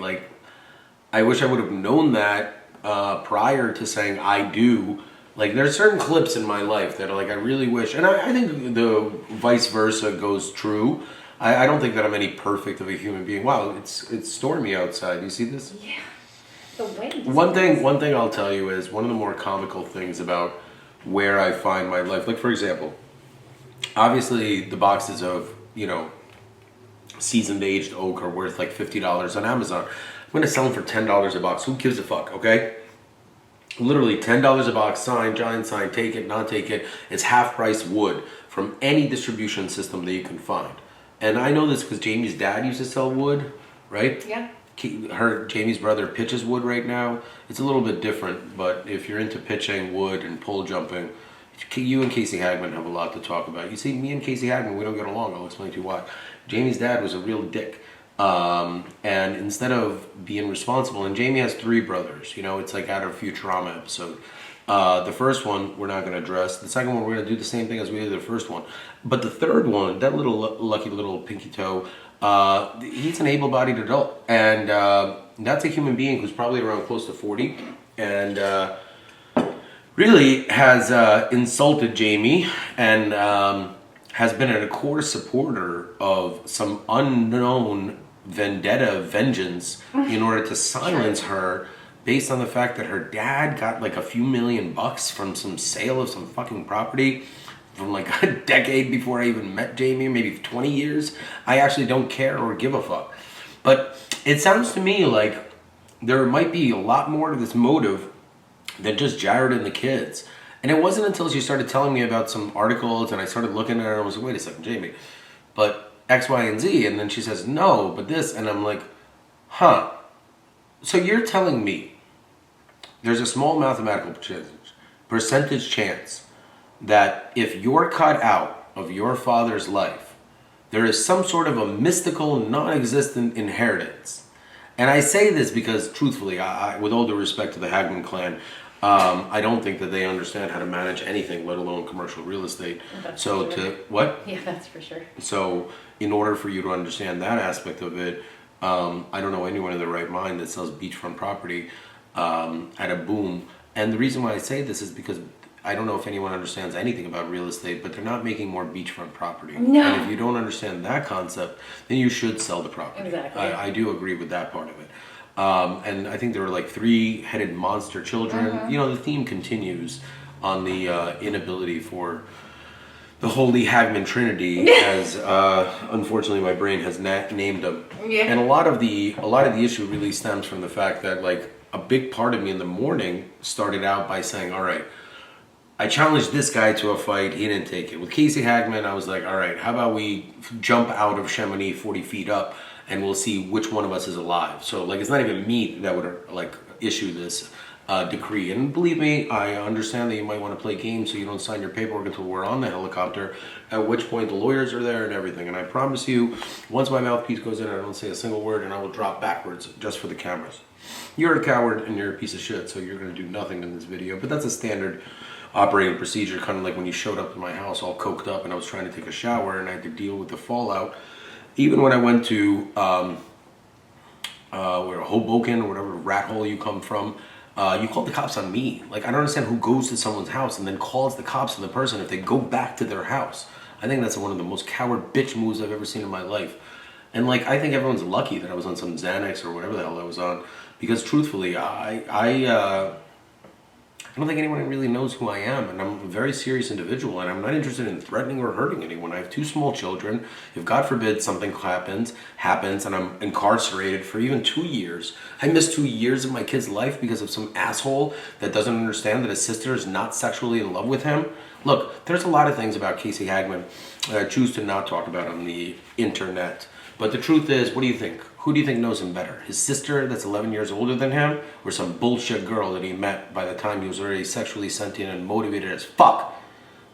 I wish I would have known that prior to saying I do. There's certain clips in my life that, I really wish, and I think the vice versa goes true. I don't think that I'm any perfect of a human being. Wow, it's stormy outside. You see this? Yeah. The wind. One thing I'll tell you is one of the more comical things about where I find my life. For example, obviously the boxes of, seasoned aged oak are worth $50 on Amazon. I'm going to sell them for $10 a box. Who gives a fuck, okay? Literally $10 a box, sign, giant sign, take it, not take it. It's half price wood from any distribution system that you can find. And I know this because Jamie's dad used to sell wood, right? Yeah. Jamie's brother pitches wood right now. It's a little bit different, but if you're into pitching wood and pole jumping, you and Casey Hagman have a lot to talk about. You see, me and Casey Hagman, we don't get along. I'll explain to you why. Jamie's dad was a real dick. And instead of being responsible, and Jamie has 3 brothers, it's like out of Futurama episode. The first one we're not going to address. The second one we're going to do the same thing as we did the first one. But the third one, that little lucky little pinky toe, he's an able-bodied adult, and that's a human being who's probably around close to 40, and really has insulted Jamie, and has been a core supporter of some unknown vengeance in order to silence her, based on the fact that her dad got a few $1,000,000 from some sale of some fucking property from a decade before I even met Jamie, maybe 20 years. I actually don't care or give a fuck. But it sounds to me like there might be a lot more to this motive than just Jared and the kids. And it wasn't until she started telling me about some articles and I started looking at her and I was like, wait a second, Jamie, but X, Y, and Z. And then she says, no, but this. And I'm like, huh. So you're telling me there's a small mathematical percentage chance that if you're cut out of your father's life, there is some sort of a mystical, non-existent inheritance. And I say this because, truthfully, I with all due respect to the Hagman clan, I don't think that they understand how to manage anything, let alone commercial real estate. That's So for sure. what? Yeah, that's for sure. So in order for you to understand that aspect of it, I don't know anyone in their right mind that sells beachfront property at a boom. And the reason why I say this is because I don't know if anyone understands anything about real estate, but they're not making more beachfront property. No. And if you don't understand that concept, then you should sell the property. Exactly. I do agree with that part of it. And I think there were 3-headed monster children. Mm-hmm. The theme continues on the inability for the Holy Hagman Trinity, as unfortunately my brain has named them. Yeah. And a lot of the issue really stems from the fact that a big part of me in the morning started out by saying, all right, I challenged this guy to a fight, he didn't take it. With Casey Hagman, I was like, all right, how about we jump out of Chamonix 40 feet up and we'll see which one of us is alive. So it's not even me that would issue this decree. And believe me, I understand that you might want to play games so you don't sign your paperwork until we're on the helicopter, at which point the lawyers are there and everything. And I promise you, once my mouthpiece goes in, I don't say a single word and I will drop backwards just for the cameras. You're a coward and you're a piece of shit, so you're going to do nothing in this video. But that's a standard operating procedure, kind of like when you showed up to my house all coked up and I was trying to take a shower and I had to deal with the fallout. Even when I went to Hoboken or whatever rat hole you come from, You called the cops on me. Like, I don't understand who goes to someone's house and then calls the cops on the person if they go back to their house. I think that's one of the most coward bitch moves I've ever seen in my life. And like, I think everyone's lucky that I was on some Xanax or whatever the hell I was on, because truthfully, I don't think anyone really knows who I am, and I'm a very serious individual, and I'm not interested in threatening or hurting anyone. I have 2 small children. If God forbid something happens, and I'm incarcerated for even 2 years, I missed 2 years of my kid's life because of some asshole that doesn't understand that his sister is not sexually in love with him. Look, there's a lot of things about Casey Hagman that I choose to not talk about on the internet. But the truth is, what do you think? Who do you think knows him better? His sister that's 11 years older than him, or some bullshit girl that he met by the time he was already sexually sentient and motivated as fuck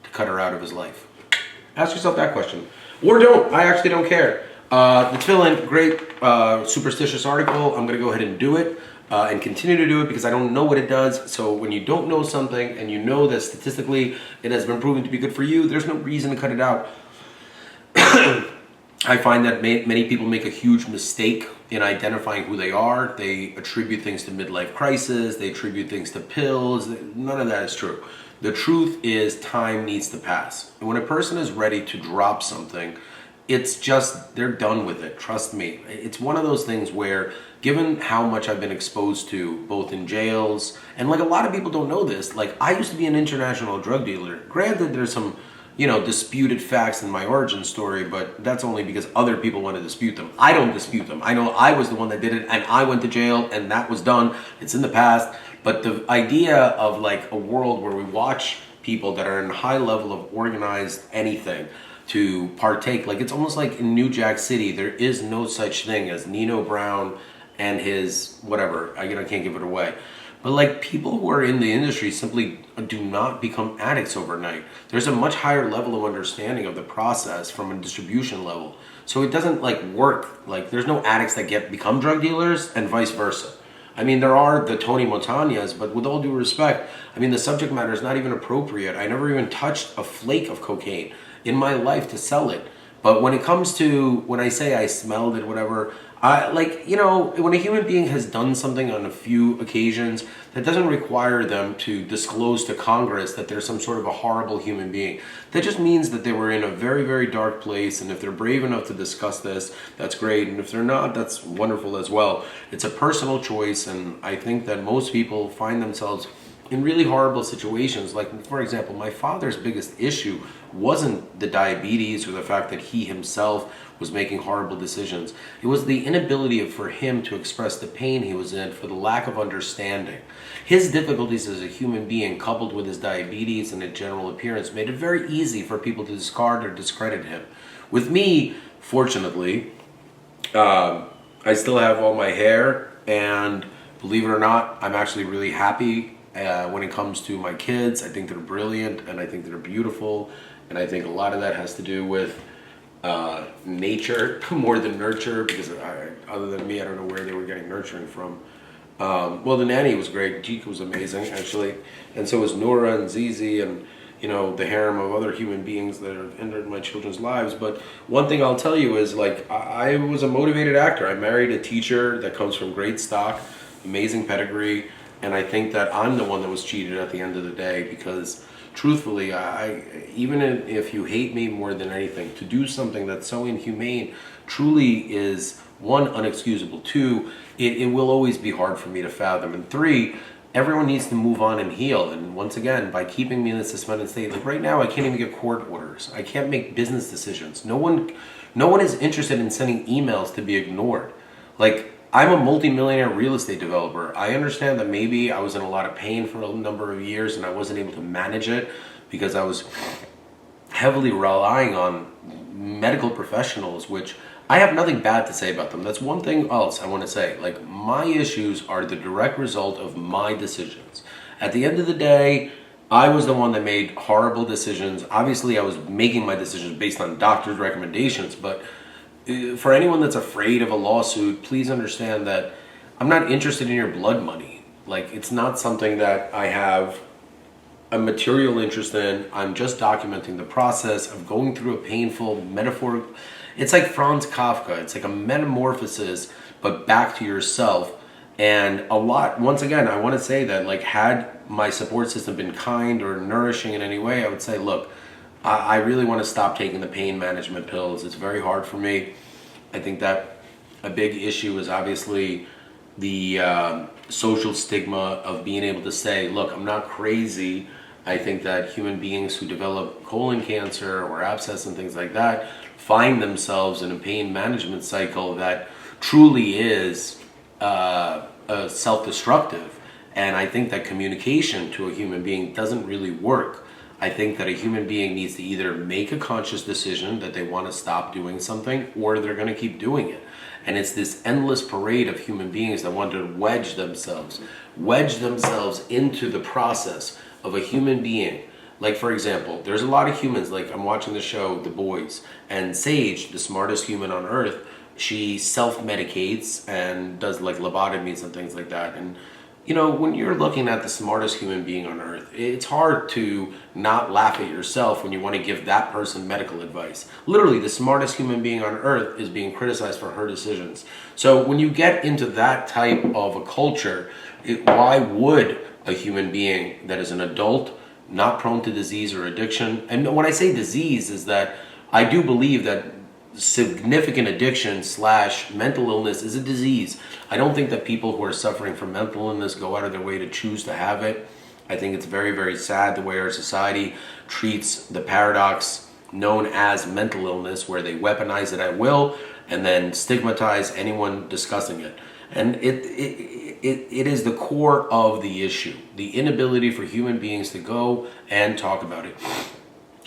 to cut her out of his life? Ask yourself that question. Or don't. I actually don't care. The tefillin, great superstitious article. I'm going to go ahead and do it and continue to do it because I don't know what it does. So when you don't know something and you know that statistically it has been proven to be good for you, there's no reason to cut it out. I find that many people make a huge mistake in identifying who they are. They attribute things to midlife crisis. They attribute things to pills. None of that is true. The truth is time needs to pass. And when a person is ready to drop something, it's just, they're done with it. Trust me. It's one of those things where, given how much I've been exposed to, both in jails, and like a lot of people don't know this, like I used to be an international drug dealer. Granted, there's some disputed facts in my origin story, but that's only because other people want to dispute them. I don't dispute them. I know I was the one that did it, and I went to jail, and that was done. It's in the past. But the idea of like a world where we watch people that are in high level of organized anything to partake, like it's almost like in New Jack City, there is no such thing as Nino Brown and his whatever. I can't give it away. But like people who are in the industry simply do not become addicts overnight. There's a much higher level of understanding of the process from a distribution level. So it doesn't like work. Like there's no addicts that become drug dealers and vice versa. I mean, there are the Tony Montagnas, but with all due respect, I mean, the subject matter is not even appropriate. I never even touched a flake of cocaine in my life to sell it. But when it comes to, when I say I smelled it, whatever, when a human being has done something on a few occasions, that doesn't require them to disclose to Congress that they're some sort of a horrible human being. That just means that they were in a very, very dark place, and if they're brave enough to discuss this, that's great, and if they're not, that's wonderful as well. It's a personal choice, and I think that most people find themselves in really horrible situations. Like, for example, my father's biggest issue wasn't the diabetes or the fact that he himself was making horrible decisions. It was the inability for him to express the pain he was in for the lack of understanding. His difficulties as a human being, coupled with his diabetes and his general appearance, made it very easy for people to discard or discredit him. With me, fortunately, I still have all my hair, and believe it or not, I'm actually really happy when it comes to my kids. I think they're brilliant, and I think they're beautiful, and I think a lot of that has to do with nature more than nurture, because other than me, I don't know where they were getting nurturing from. Well, the nanny was great. Jika was amazing, actually, and so was Nora and Zizi and the harem of other human beings that have entered my children's lives. But one thing I'll tell you is, like, I was a motivated actor. I married a teacher that comes from great stock, amazing pedigree, and I think that I'm the one that was cheated at the end of the day, because truthfully, even if you hate me more than anything, to do something that's so inhumane truly is, one, unexcusable. Two, it will always be hard for me to fathom. And three, everyone needs to move on and heal. And once again, by keeping me in a suspended state, like right now, I can't even get court orders. I can't make business decisions. No one is interested in sending emails to be ignored. Like, I'm a multi-millionaire real estate developer. I understand that maybe I was in a lot of pain for a number of years and I wasn't able to manage it because I was heavily relying on medical professionals, which I have nothing bad to say about them. That's one thing else I want to say. Like, my issues are the direct result of my decisions. At the end of the day, I was the one that made horrible decisions. Obviously, I was making my decisions based on doctors' recommendations, but for anyone that's afraid of a lawsuit, please understand that I'm not interested in your blood money. Like, it's not something that I have a material interest in. I'm just documenting the process of going through a painful metaphor. It's like Franz Kafka. It's like a metamorphosis, but back to yourself. And a lot, once again, I want to say that, like, had my support system been kind or nourishing in any way, I would say, look, I really want to stop taking the pain management pills. It's very hard for me. I think that a big issue is obviously the social stigma of being able to say, look, I'm not crazy. I think that human beings who develop colon cancer or abscess and things like that find themselves in a pain management cycle that truly is self-destructive. And I think that communication to a human being doesn't really work. I think that a human being needs to either make a conscious decision that they want to stop doing something, or they're going to keep doing it. And it's this endless parade of human beings that want to wedge themselves into the process of a human being. Like, for example, there's a lot of humans, like I'm watching the show The Boys, and Sage, the smartest human on earth, she self-medicates and does like lobotomies and things like that. And you know, when you're looking at the smartest human being on earth, it's hard to not laugh at yourself when you want to give that person medical advice. Literally, the smartest human being on earth is being criticized for her decisions. So when you get into that type of a culture, why would a human being that is an adult, not prone to disease or addiction, and when I say disease is that I do believe that significant addiction / mental illness is a disease. I don't think that people who are suffering from mental illness go out of their way to choose to have it. I think it's very, very sad the way our society treats the paradox known as mental illness, where they weaponize it at will and then stigmatize anyone discussing it. And it is the core of the issue, the inability for human beings to go and talk about it.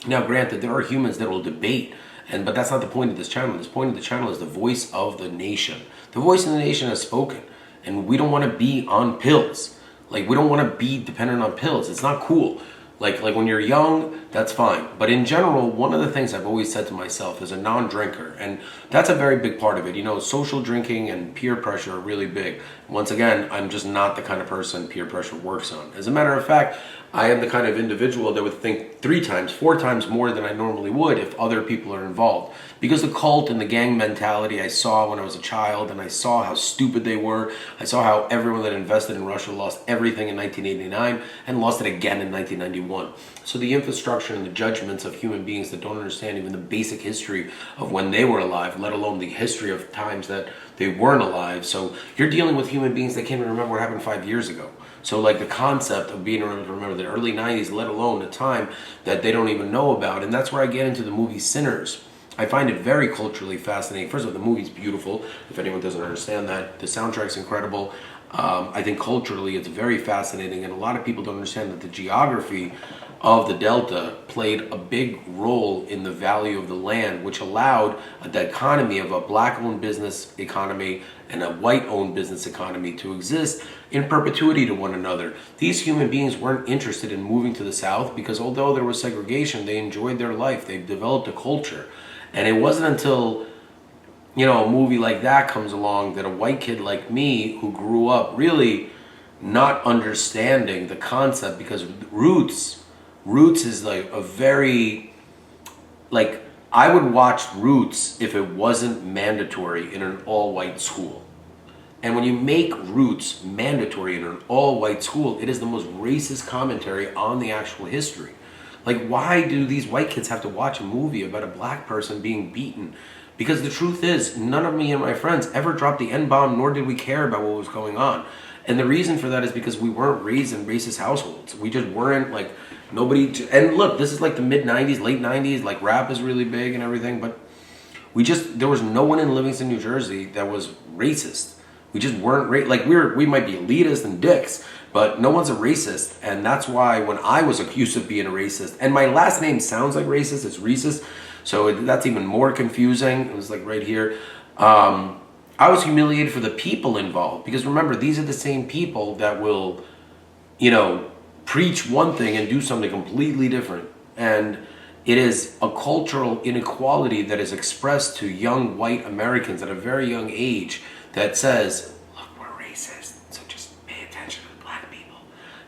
Now, granted, there are humans that will debate, but that's not the point of this channel. This point of the channel is the voice of the nation. The voice of the nation has spoken, and we don't want to be on pills. Like, we don't want to be dependent on pills. It's not cool. Like when you're young, that's fine. But in general, one of the things I've always said to myself as a non-drinker, and that's a very big part of it. You know, social drinking and peer pressure are really big. Once again, I'm just not the kind of person peer pressure works on. As a matter of fact, I am the kind of individual that would think 3 times, 4 times more than I normally would if other people are involved. Because the cult and the gang mentality I saw when I was a child, and I saw how stupid they were. I saw how everyone that invested in Russia lost everything in 1989 and lost it again in 1991. So the infrastructure and the judgments of human beings that don't understand even the basic history of when they were alive, let alone the history of times that they weren't alive. So you're dealing with human beings that can't even remember what happened 5 years ago. So like the concept of being able to remember the early 90s, let alone a time that they don't even know about. And that's where I get into the movie Sinners. I find it very culturally fascinating. First of all, the movie's beautiful. If anyone doesn't understand that, the soundtrack's incredible. I think culturally it's very fascinating, and a lot of people don't understand that the geography of the Delta played a big role in the value of the land, which allowed a dichotomy of a black-owned business economy and a white-owned business economy to exist in perpetuity to one another. These human beings weren't interested in moving to the South because although there was segregation, they enjoyed their life. They developed a culture. And it wasn't until, you know, a movie like that comes along that a white kid like me who grew up really not understanding the concept, because Roots is like a very, like, I would watch Roots if it wasn't mandatory in an all-white school. And when you make Roots mandatory in an all-white school, it is the most racist commentary on the actual history. Like, why do these white kids have to watch a movie about a black person being beaten? Because the truth is, none of me and my friends ever dropped the N-bomb, nor did we care about what was going on. And the reason for that is because we weren't raised in racist households. We just weren't, like, nobody... And look, this is like the mid-90s, late 90s, like, rap is really big and everything, but there was no one in Livingston, New Jersey that was racist. We just weren't, like, we might be elitist and dicks, but no one's a racist. And that's why when I was accused of being a racist, and my last name sounds like racist, it's racist, so that's even more confusing. It was like right here. I was humiliated for the people involved, because remember, these are the same people that will, you know, preach one thing and do something completely different. And it is a cultural inequality that is expressed to young white Americans at a very young age that says, look, we're racist, so just pay attention to the black people.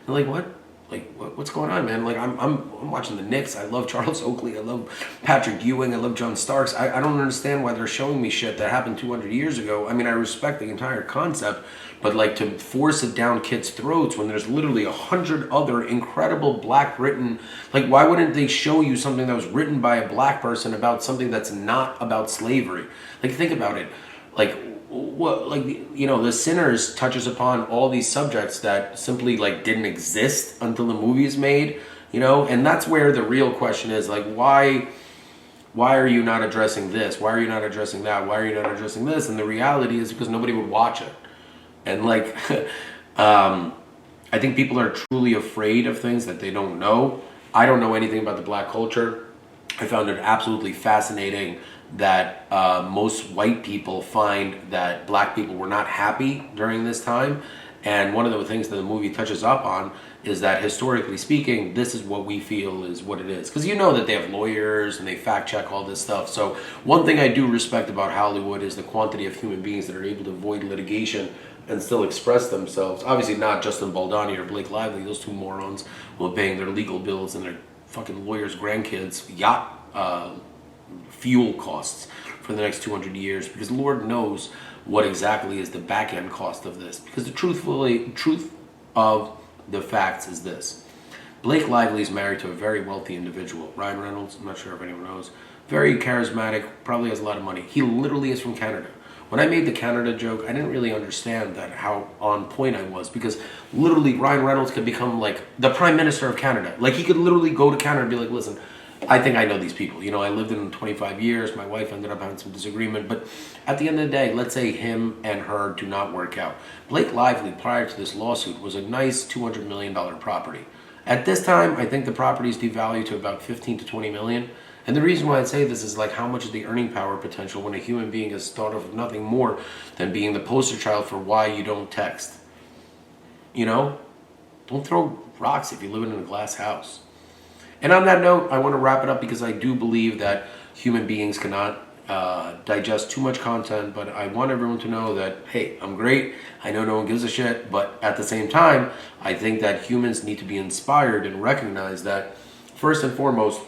They're like, what? Like, what's going on, man? Like, I'm watching the Knicks. I love Charles Oakley. I love Patrick Ewing. I love John Starks. I don't understand why they're showing me shit that happened 200 years ago. I mean, I respect the entire concept, but like to force it down kids' throats when there's literally 100 other incredible black written, like, why wouldn't they show you something that was written by a black person about something that's not about slavery? Like, think about it. Like, what, like, you know, The Sinners touches upon all these subjects that simply like didn't exist until the movie's made, you know, and that's where the real question is, like, why are you not addressing this? Why are you not addressing that? Why are you not addressing this? And the reality is because nobody would watch it. And like, I think people are truly afraid of things that they don't know. I don't know anything about the black culture. I found it absolutely fascinating that most white people find that black people were not happy during this time. And one of the things that the movie touches up on is that historically speaking, this is what we feel is what it is. Because you know that they have lawyers and they fact check all this stuff. So one thing I do respect about Hollywood is the quantity of human beings that are able to avoid litigation and still express themselves. Obviously not Justin Baldoni or Blake Lively, those two morons who are paying their legal bills and their fucking lawyers' grandkids yacht fuel costs for the next 200 years, because Lord knows what exactly is the back end cost of this. Because the truth of the facts is this: Blake Lively is married to a very wealthy individual, Ryan Reynolds. I'm not sure if anyone knows. Very charismatic, probably has a lot of money. He literally is from Canada. When I made the Canada joke, I didn't really understand that how on point I was, because literally Ryan Reynolds could become like the Prime Minister of Canada. Like, he could literally go to Canada and be like, listen, I think I know these people. You know, I lived in them 25 years. My wife ended up having some disagreement. But at the end of the day, let's say him and her do not work out. Blake Lively, prior to this lawsuit, was a nice $200 million property. At this time, I think the property is devalued to about 15 to 20 million. And the reason why I say this is like, how much is the earning power potential when a human being is thought of nothing more than being the poster child for why you don't text? You know? Don't throw rocks if you live in a glass house. And on that note, I want to wrap it up because I do believe that human beings cannot digest too much content, but I want everyone to know that, hey, I'm great. I know no one gives a shit, but at the same time, I think that humans need to be inspired and recognize that, first and foremost,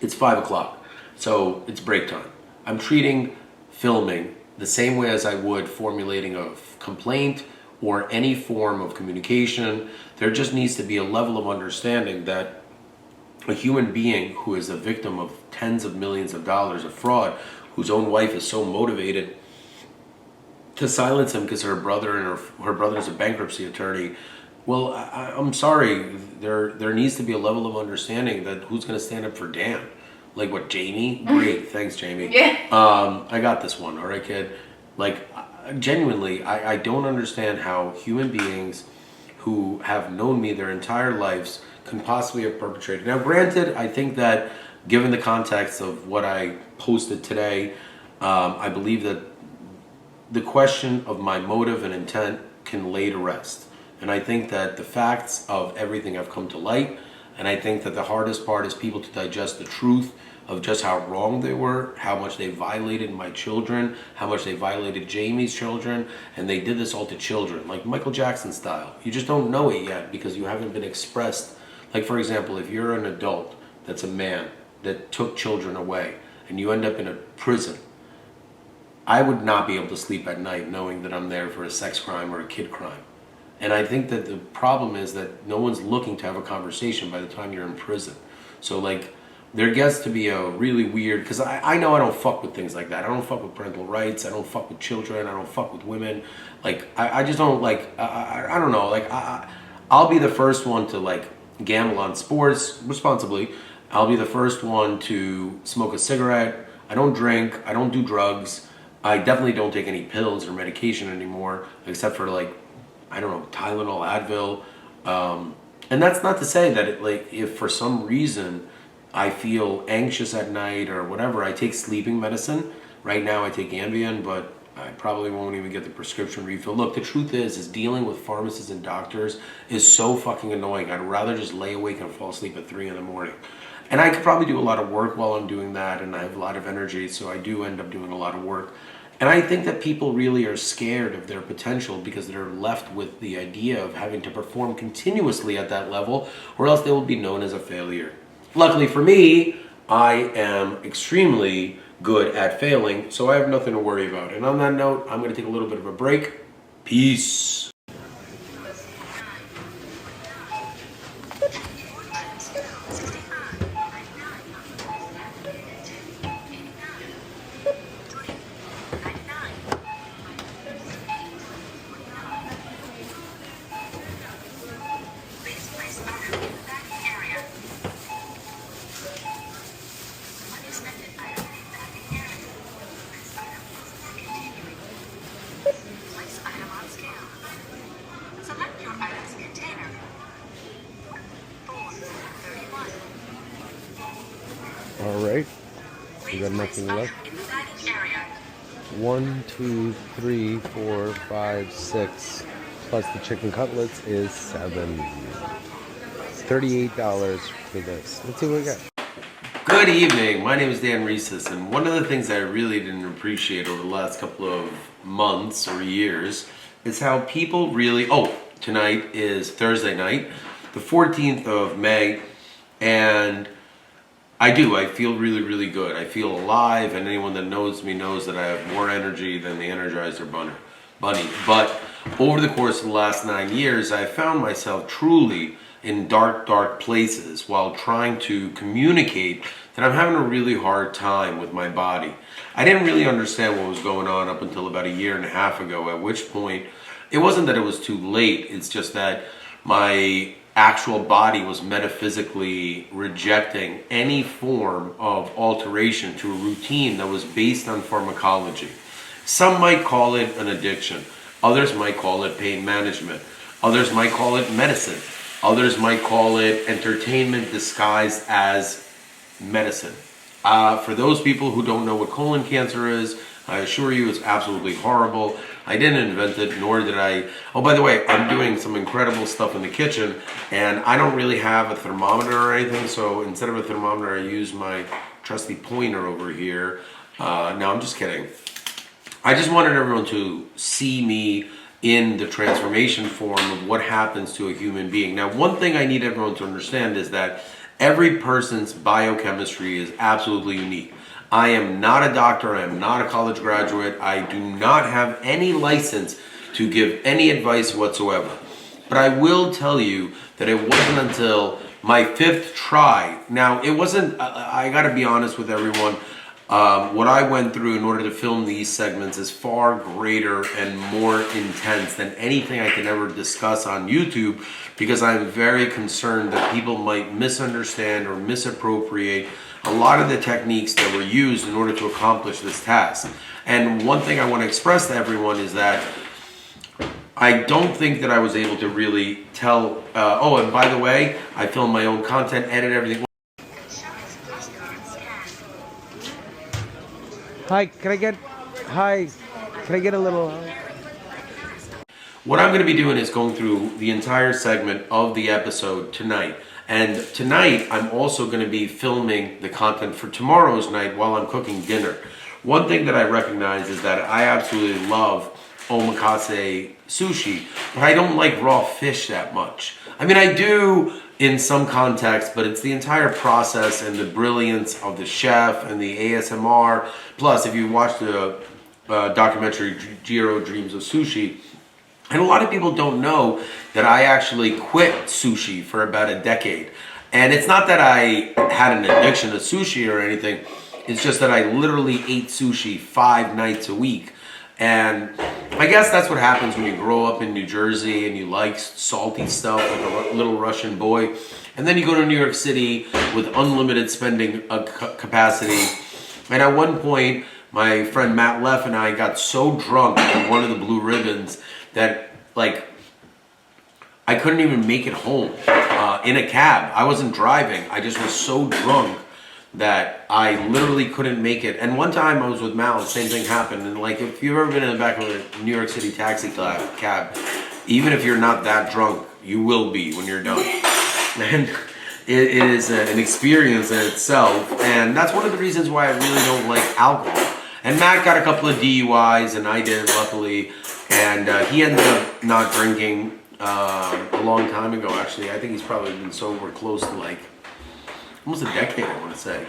it's 5 o'clock, so it's break time. I'm treating filming the same way as I would formulating a complaint or any form of communication. There just needs to be a level of understanding that a human being who is a victim of tens of millions of dollars of fraud, whose own wife is so motivated to silence him because her brother and her brother's a bankruptcy attorney. Well, I'm sorry. There needs to be a level of understanding that who's going to stand up for Dan. Like what, Jamie? Great, thanks, Jamie. Yeah. I got this one. All right, kid. Like, genuinely, I don't understand how human beings who have known me their entire lives can possibly have perpetrated. Now, granted, I think that given the context of what I posted today, I believe that the question of my motive and intent can lay to rest. And I think that the facts of everything have come to light. And I think that the hardest part is people to digest the truth of just how wrong they were, how much they violated my children, how much they violated Jamie's children, and they did this all to children, like Michael Jackson style. You just don't know it yet because you haven't been expressed. Like, for example, if you're an adult that's a man that took children away and you end up in a prison, I would not be able to sleep at night knowing that I'm there for a sex crime or a kid crime. And I think that the problem is that no one's looking to have a conversation by the time you're in prison. So, like, there gets to be a really weird, because I know I don't fuck with things like that. I don't fuck with parental rights. I don't fuck with children. I don't fuck with women. Like, I just don't, like, I don't know. Like, I'll be the first one to, like, gamble on sports responsibly. I'll be the first one to smoke a cigarette. I don't drink. I don't do drugs. I definitely don't take any pills or medication anymore, except for, like, I don't know, Tylenol, Advil. And that's not to say that, if for some reason I feel anxious at night or whatever, I take sleeping medicine. Right now I take Ambien, but I probably won't even get the prescription refill. Look, the truth is dealing with pharmacists and doctors is so fucking annoying. I'd rather just lay awake and fall asleep at 3 in the morning. And I could probably do a lot of work while I'm doing that, and I have a lot of energy, so I do end up doing a lot of work. And I think that people really are scared of their potential because they're left with the idea of having to perform continuously at that level, or else they will be known as a failure. Luckily for me, I am extremely good at failing, so I have nothing to worry about. And on that note, I'm going to take a little bit of a break. Peace. All right, we got nothing left. 1, 2, 3, 4, 5, 6, plus the chicken cutlets is $7. $38 for this. Let's see what we got. Good evening. My name is Dan Reeses, and one of the things I really didn't appreciate over the last couple of months or years is how people really... Oh, tonight is Thursday night, the 14th of May, and I feel really, really good. I feel alive, and anyone that knows me knows that I have more energy than the Energizer Bunny. But over the course of the last 9 years, I found myself truly in dark, dark places while trying to communicate that I'm having a really hard time with my body. I didn't really understand what was going on up until about 1.5 years ago, at which point it wasn't that it was too late, it's just that my actual body was metaphysically rejecting any form of alteration to a routine that was based on pharmacology. Some might call it an addiction. Others might call it pain management. Others might call it medicine. Others might call it entertainment disguised as medicine. For those people who don't know what colon cancer is, I assure you it's absolutely horrible. I didn't invent it, nor did I... Oh, by the way, I'm doing some incredible stuff in the kitchen, and I don't really have a thermometer or anything, so instead of a thermometer, I use my trusty pointer over here. No, I'm just kidding. I just wanted everyone to see me in the transformation form of what happens to a human being. Now, one thing I need everyone to understand is that every person's biochemistry is absolutely unique. I am not a doctor, I am not a college graduate, I do not have any license to give any advice whatsoever. But I will tell you that it wasn't until my 5th try. Now, it wasn't, I gotta be honest with everyone, what I went through in order to film these segments is far greater and more intense than anything I can ever discuss on YouTube, because I'm very concerned that people might misunderstand or misappropriate a lot of the techniques that were used in order to accomplish this task. And one thing I want to express to everyone is that I don't think that I was able to really tell, oh, and by the way, I film my own content, edit everything. Hi, can I get a little... What I'm going to be doing is going through the entire segment of the episode tonight. And tonight, I'm also going to be filming the content for tomorrow's night while I'm cooking dinner. One thing that I recognize is that I absolutely love omakase sushi, but I don't like raw fish that much. I mean, I do in some context, but it's the entire process and the brilliance of the chef and the ASMR. Plus, if you watch the documentary Jiro Dreams of Sushi, and a lot of people don't know that I actually quit sushi for about a decade. And it's not that I had an addiction to sushi or anything. It's just that I literally ate sushi 5 nights a week. And I guess that's what happens when you grow up in New Jersey and you like salty stuff like a little Russian boy. And then you go to New York City with unlimited spending capacity. And at one point, my friend Matt Leff and I got so drunk on one of the Blue Ribbons that, like, I couldn't even make it home in a cab. I wasn't driving. I just was so drunk that I literally couldn't make it. And one time I was with Mal, the same thing happened. And like, if you've ever been in the back of a New York City taxi cab, even if you're not that drunk, you will be when you're done. And it is an experience in itself. And that's one of the reasons why I really don't like alcohol. And Matt got a couple of DUIs, and I didn't, luckily. And he ended up not drinking a long time ago, actually. I think he's probably been sober close to like almost a decade, I want to say.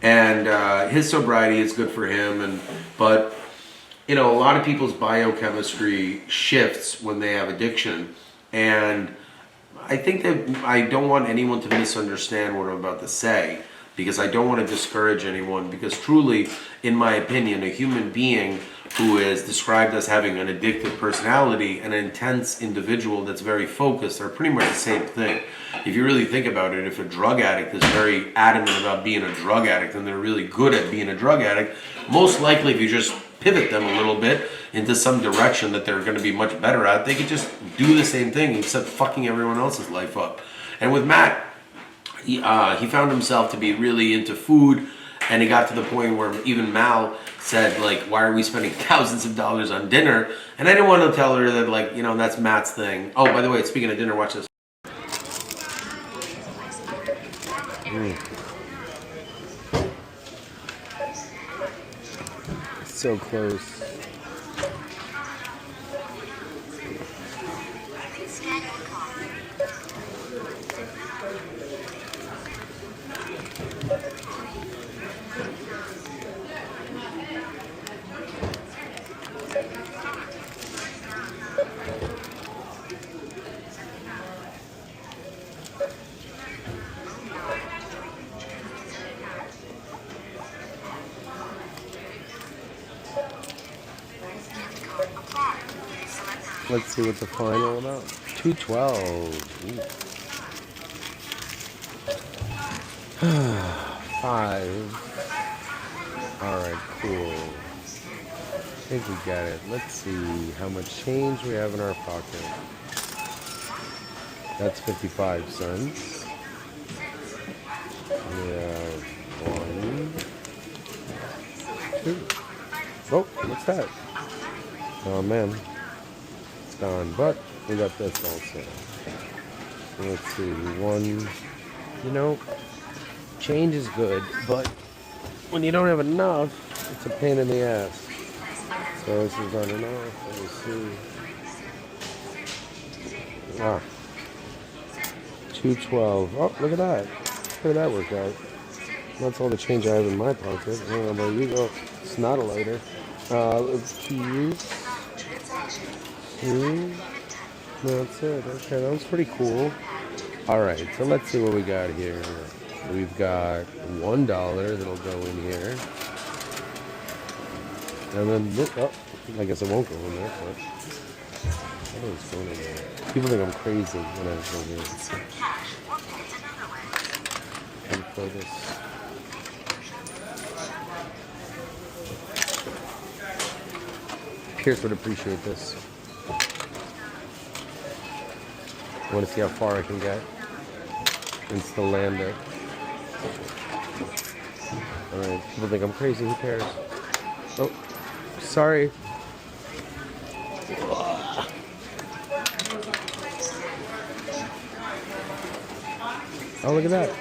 And his sobriety is good for him. But you know, a lot of people's biochemistry shifts when they have addiction. And I think that I don't want anyone to misunderstand what I'm about to say, because I don't want to discourage anyone, because truly, in my opinion, a human being who is described as having an addictive personality and an intense individual that's very focused are pretty much the same thing. If you really think about it, if a drug addict is very adamant about being a drug addict and they're really good at being a drug addict, most likely if you just pivot them a little bit into some direction that they're going to be much better at, they could just do the same thing except fucking everyone else's life up. And with Matt, he found himself to be really into food, and he got to the point where even Mal said, like, why are we spending thousands of dollars on dinner? And I didn't want to tell her that, like, you know, that's Matt's thing. Oh, by the way, speaking of dinner, watch this. So close. Let's see what the final about. 212. 5. Alright, cool. I think we got it. Let's see how much change we have in our pocket. That's 55 cents. We have 1, 2. Oh, what's that? Oh man. Gone, but we got this also. So let's see, 1, you know, change is good, but when you don't have enough, it's a pain in the ass. So this is not enough. Let me see. 212. Oh, look at that. Look at that work out. That's all the change I have in my pocket. I don't know about you. Oh, it's not a lighter. Let's use. That's it. Okay, that was pretty cool. Alright, so let's see what we got here. We've got $1 that'll go in here. And then, oh, I guess it won't go in there, but what is going in there? People think I'm crazy when I go here. Let me play this. Pierce would appreciate this. I want to see how far I can get and still land it. Alright, people think I'm crazy, who cares? Oh, sorry. Oh, look at that.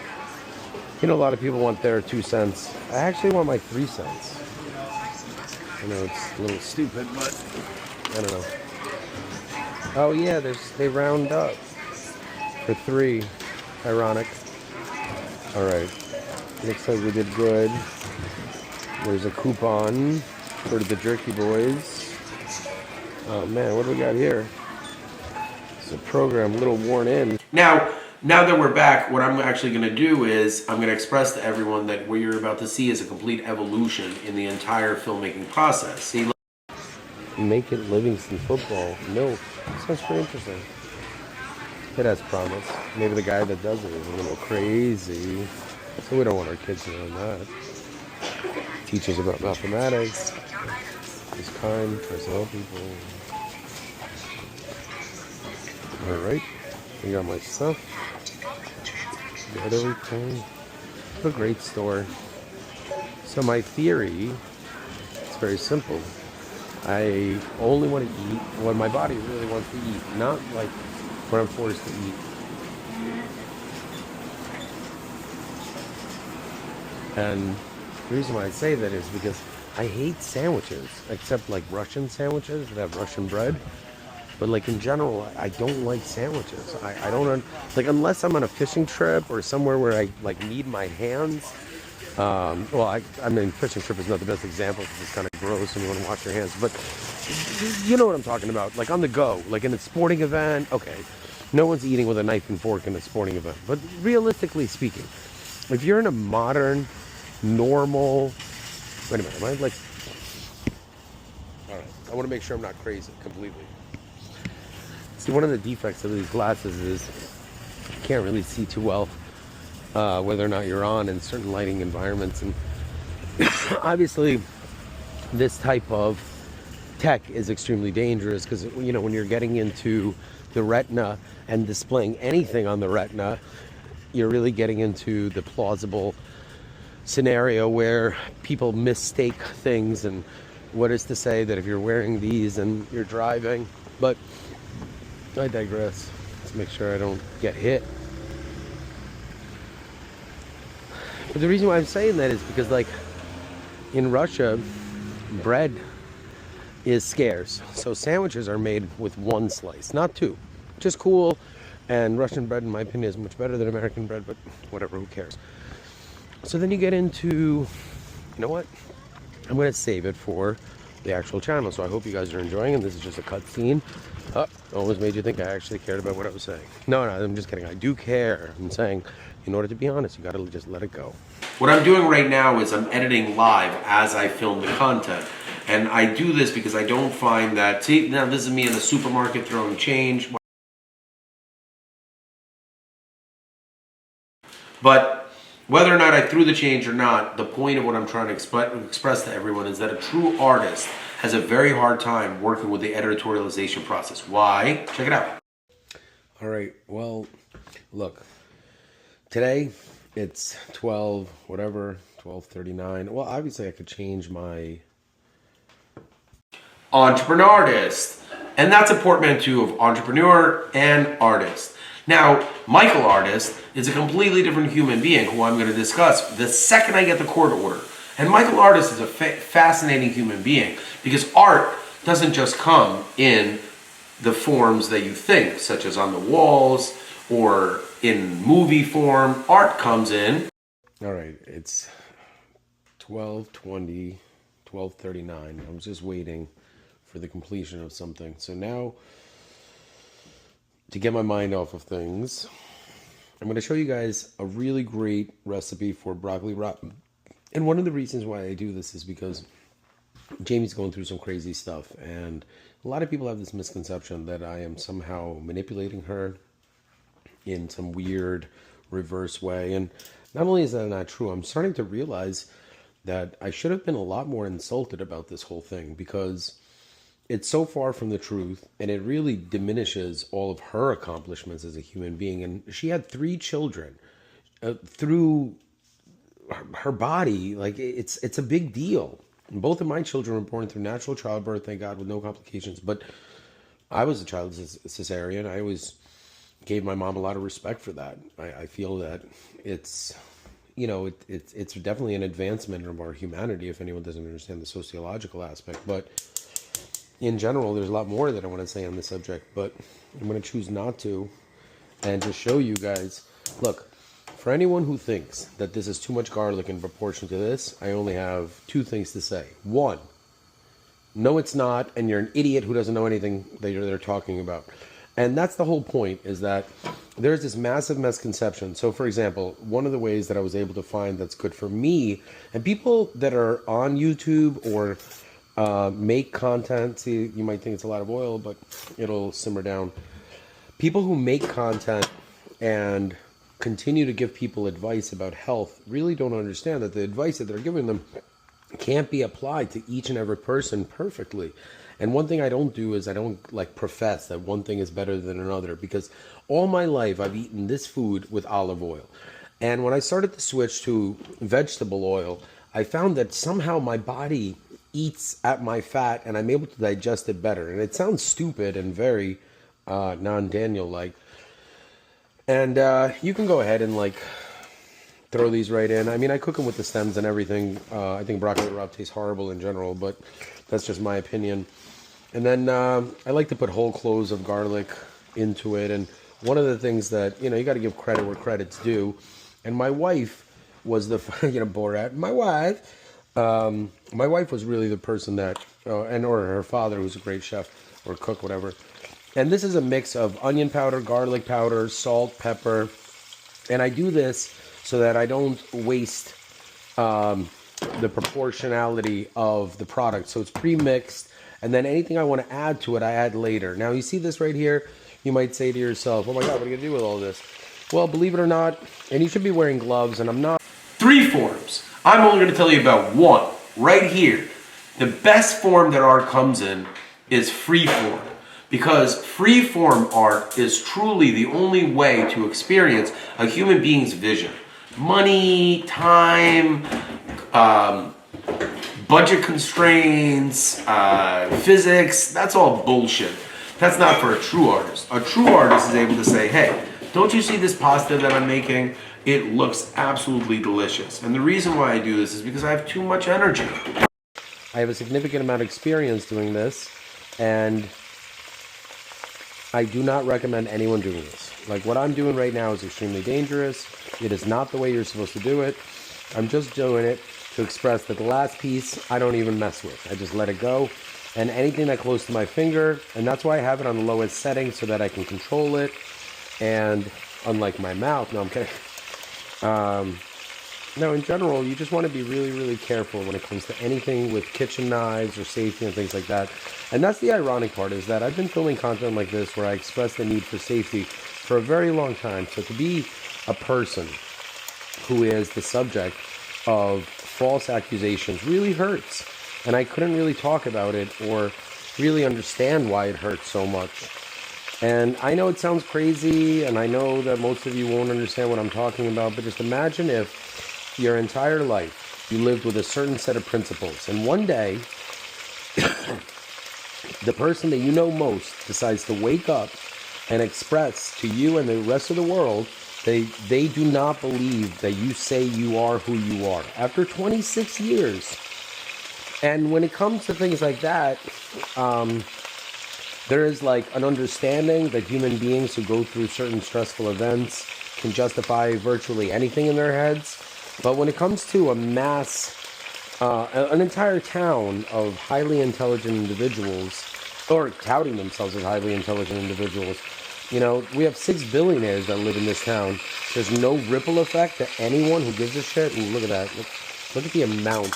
You know, a lot of people want their 2 cents. I actually want my 3 cents. I know it's a little stupid, but I don't know. Oh yeah, they round up for 3. Ironic. Alright. Looks like we did good. There's a coupon for the Jerky Boys. Oh man, what do we got here? It's a program a little worn in. Now that we're back, what I'm actually going to do is I'm going to express to everyone that what you're about to see is a complete evolution in the entire filmmaking process. See, Make it Livingston football. No, sounds pretty interesting. It has promise. Maybe the guy that does it is a little crazy, so we don't want our kids to learn that. Teach us about mathematics. He's kind, tries to help people. All right, I got my stuff. Got everything. What a great store. So my theory, it's very simple. I only want to eat what my body really wants to eat, not like what I'm forced to eat. And The reason why I say that is because I hate sandwiches, except like Russian sandwiches that have Russian bread. But like in general, I don't like sandwiches. I don't like unless I'm on a fishing trip or somewhere where I like need my hands. Well, I mean, fishing trip is not the best example because it's kind of gross and you want to wash your hands. But you know what I'm talking about. Like on the go, like in a sporting event. Okay, no one's eating with a knife and fork in a sporting event. But realistically speaking, if you're in a modern, normal, wait a minute, am I like? All right, I want to make sure I'm not crazy completely. See, one of the defects of these glasses is you can't really see too well whether or not you're on in certain lighting environments. And obviously, this type of tech is extremely dangerous because, you know, when you're getting into the retina and displaying anything on the retina, you're really getting into the plausible scenario where people mistake things. And what is to say that if you're wearing these and you're driving, but I digress. Let's make sure I don't get hit. But the reason why I'm saying that is because, like, in Russia, bread is scarce. So sandwiches are made with one slice, not two. Which is cool. And Russian bread, in my opinion, is much better than American bread, but whatever, who cares? So then you get into, you know what? I'm going to save it for the actual channel. So I hope you guys are enjoying, and this is just a cut scene. Oh, almost made you think I actually cared about what I was saying. No, I'm just kidding. I do care. I'm saying, in order to be honest, you got to just let it go. What I'm doing right now is I'm editing live as I film the content. And I do this because I don't find that, see, now this is me in the supermarket throwing change. But whether or not I threw the change or not, the point of what I'm trying to express to everyone is that a true artist has a very hard time working with the editorialization process. Why? Check it out. All right. Well, look. Today, it's 12:39. Well, obviously, I could change my Entrepreneur artist. And that's a portmanteau of entrepreneur and artist. Now, Michael Artist is a completely different human being who I'm going to discuss the second I get the court order. And Michael Artist is a fascinating human being because art doesn't just come in the forms that you think, such as on the walls or in movie form. Art comes in. All right, it's 12:20, 12:39. I was just waiting for the completion of something. So now, to get my mind off of things, I'm going to show you guys a really great recipe for broccoli rabe. And one of the reasons why I do this is because Jamie's going through some crazy stuff. And a lot of people have this misconception that I am somehow manipulating her in some weird reverse way. And not only is that not true, I'm starting to realize that I should have been a lot more insulted about this whole thing because it's so far from the truth, and it really diminishes all of her accomplishments as a human being. And she had 3 children through her body. Like, it's a big deal. And both of my children were born through natural childbirth, thank God, with no complications. But I was a child cesarean. I always gave my mom a lot of respect for that. I feel that it's, you know, it's definitely an advancement of our humanity if anyone doesn't understand the sociological aspect. But in general, there's a lot more that I want to say on the subject, but I'm going to choose not to and just show you guys. Look, for anyone who thinks that this is too much garlic in proportion to this, I only have 2 things to say. 1, no, it's not, and you're an idiot who doesn't know anything that they're talking about. And that's the whole point, is that there's this massive misconception. So, for example, one of the ways that I was able to find that's good for me, and people that are on YouTube or make content, see, you might think it's a lot of oil, but it'll simmer down. People who make content and continue to give people advice about health really don't understand that the advice that they're giving them can't be applied to each and every person perfectly. And one thing I don't do is I don't like profess that one thing is better than another, because all my life I've eaten this food with olive oil. And when I started to switch to vegetable oil, I found that somehow my body eats at my fat and I'm able to digest it better. And it sounds stupid and very non-Daniel like. And you can go ahead and like throw these right in. I mean, I cook them with the stems and everything. I think broccoli rabe tastes horrible in general, but that's just my opinion. And then I like to put whole cloves of garlic into it. And one of the things that, you got to give credit where credit's due. And my wife was the, Borat, my wife was really the person that, or her father, who's a great chef or cook, whatever. And this is a mix of onion powder, garlic powder, salt, pepper. And I do this so that I don't waste the proportionality of the product. So it's pre-mixed, and then anything I want to add to it, I add later. Now, you see this right here? You might say to yourself, oh my God, what are you going to do with all this? Well, believe it or not, and you should be wearing gloves, and I'm not. 3 forms. I'm only going to tell you about one right here. The best form that art comes in is free form. Because free-form art is truly the only way to experience a human being's vision. Money, time, budget constraints, physics, that's all bullshit. That's not for a true artist. A true artist is able to say, hey, don't you see this pasta that I'm making? It looks absolutely delicious. And the reason why I do this is because I have too much energy. I have a significant amount of experience doing this, and I do not recommend anyone doing this. Like, what I'm doing right now is extremely dangerous. It is not the way you're supposed to do it. I'm just doing it to express that the last piece I don't even mess with. I just let it go. And anything that close to my finger, and that's why I have it on the lowest setting so that I can control it. And unlike my mouth, no, I'm kidding. No, in general, you just want to be really, really careful when it comes to anything with kitchen knives or safety and things like that. And that's the ironic part, is that I've been filming content like this where I express the need for safety for a very long time. So to be a person who is the subject of false accusations really hurts. And I couldn't really talk about it or really understand why it hurts so much. And I know it sounds crazy, and I know that most of you won't understand what I'm talking about, but just imagine if your entire life you lived with a certain set of principles, and one day the person that you know most decides to wake up and express to you and the rest of the world they do not believe that you say you are who you are after 26 years. And when it comes to things like that, there is like an understanding that human beings who go through certain stressful events can justify virtually anything in their heads. But when it comes to a mass, an entire town of highly intelligent individuals, or touting themselves as highly intelligent individuals, we have 6 billionaires that live in this town. There's no ripple effect to anyone who gives a shit. And look at that. Look at the amount.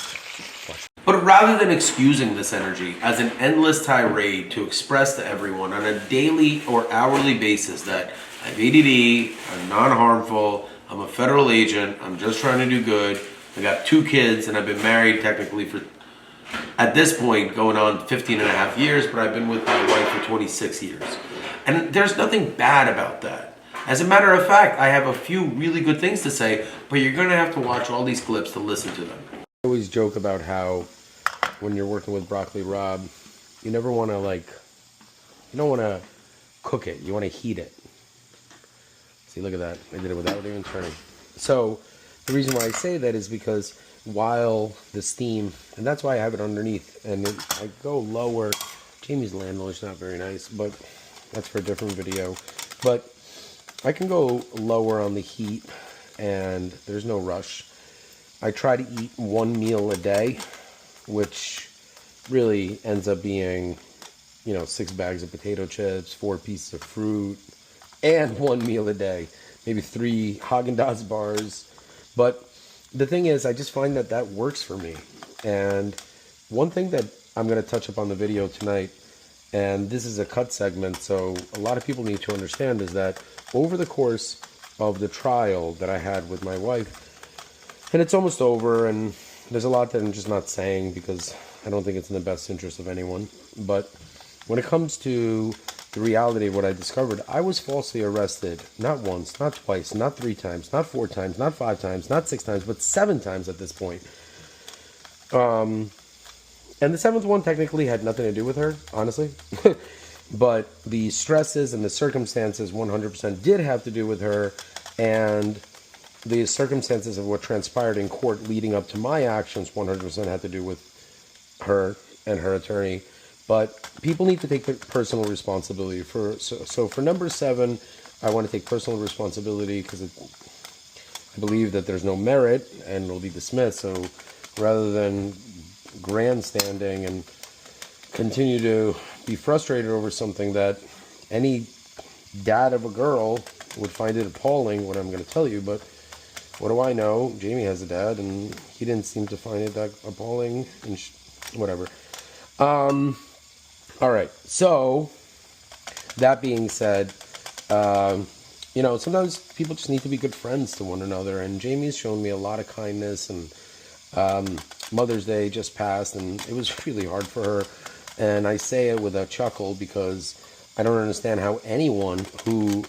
But rather than excusing this energy as an endless tirade to express to everyone on a daily or hourly basis that I have ADD, I'm non-harmful, I'm a federal agent, I'm just trying to do good, I got 2 kids, and I've been married technically for, at this point, going on 15 and a half years, but I've been with my wife for 26 years. And there's nothing bad about that. As a matter of fact, I have a few really good things to say, but you're going to have to watch all these clips to listen to them. I always joke about how when you're working with broccoli rabe, you never want to you don't want to cook it, you want to heat it. See, look at that. I did it without even turning. So the reason why I say that is because while the steam, and that's why I have it underneath, and I go lower. Jamie's landlord's not very nice, but that's for a different video. But I can go lower on the heat, and there's no rush. I try to eat 1 meal a day, which really ends up being, 6 bags of potato chips, 4 pieces of fruit, and 1 meal a day. Maybe 3 Haagen-Dazs bars. But the thing is, I just find that that works for me. And one thing that I'm going to touch up on the video tonight, and this is a cut segment, so a lot of people need to understand, is that over the course of the trial that I had with my wife, and it's almost over, and there's a lot that I'm just not saying because I don't think it's in the best interest of anyone. But when it comes to the reality of what I discovered, I was falsely arrested, not once, not twice, not 3 times, not 4 times, not 5 times, not 6 times, but 7 times at this point. And the 7th one technically had nothing to do with her, honestly. But the stresses and the circumstances 100% did have to do with her. And the circumstances of what transpired in court leading up to my actions 100% had to do with her and her attorney. But people need to take personal responsibility for. So for number 7, I want to take personal responsibility because I believe that there's no merit and it'll be dismissed. So rather than grandstanding and continue to be frustrated over something that any dad of a girl would find it appalling, what I'm going to tell you, but what do I know? Jamie has a dad, and he didn't seem to find it that appalling, and whatever. All right, so that being said, sometimes people just need to be good friends to one another, and Jamie's shown me a lot of kindness, and Mother's Day just passed, and it was really hard for her, and I say it with a chuckle because I don't understand how anyone who,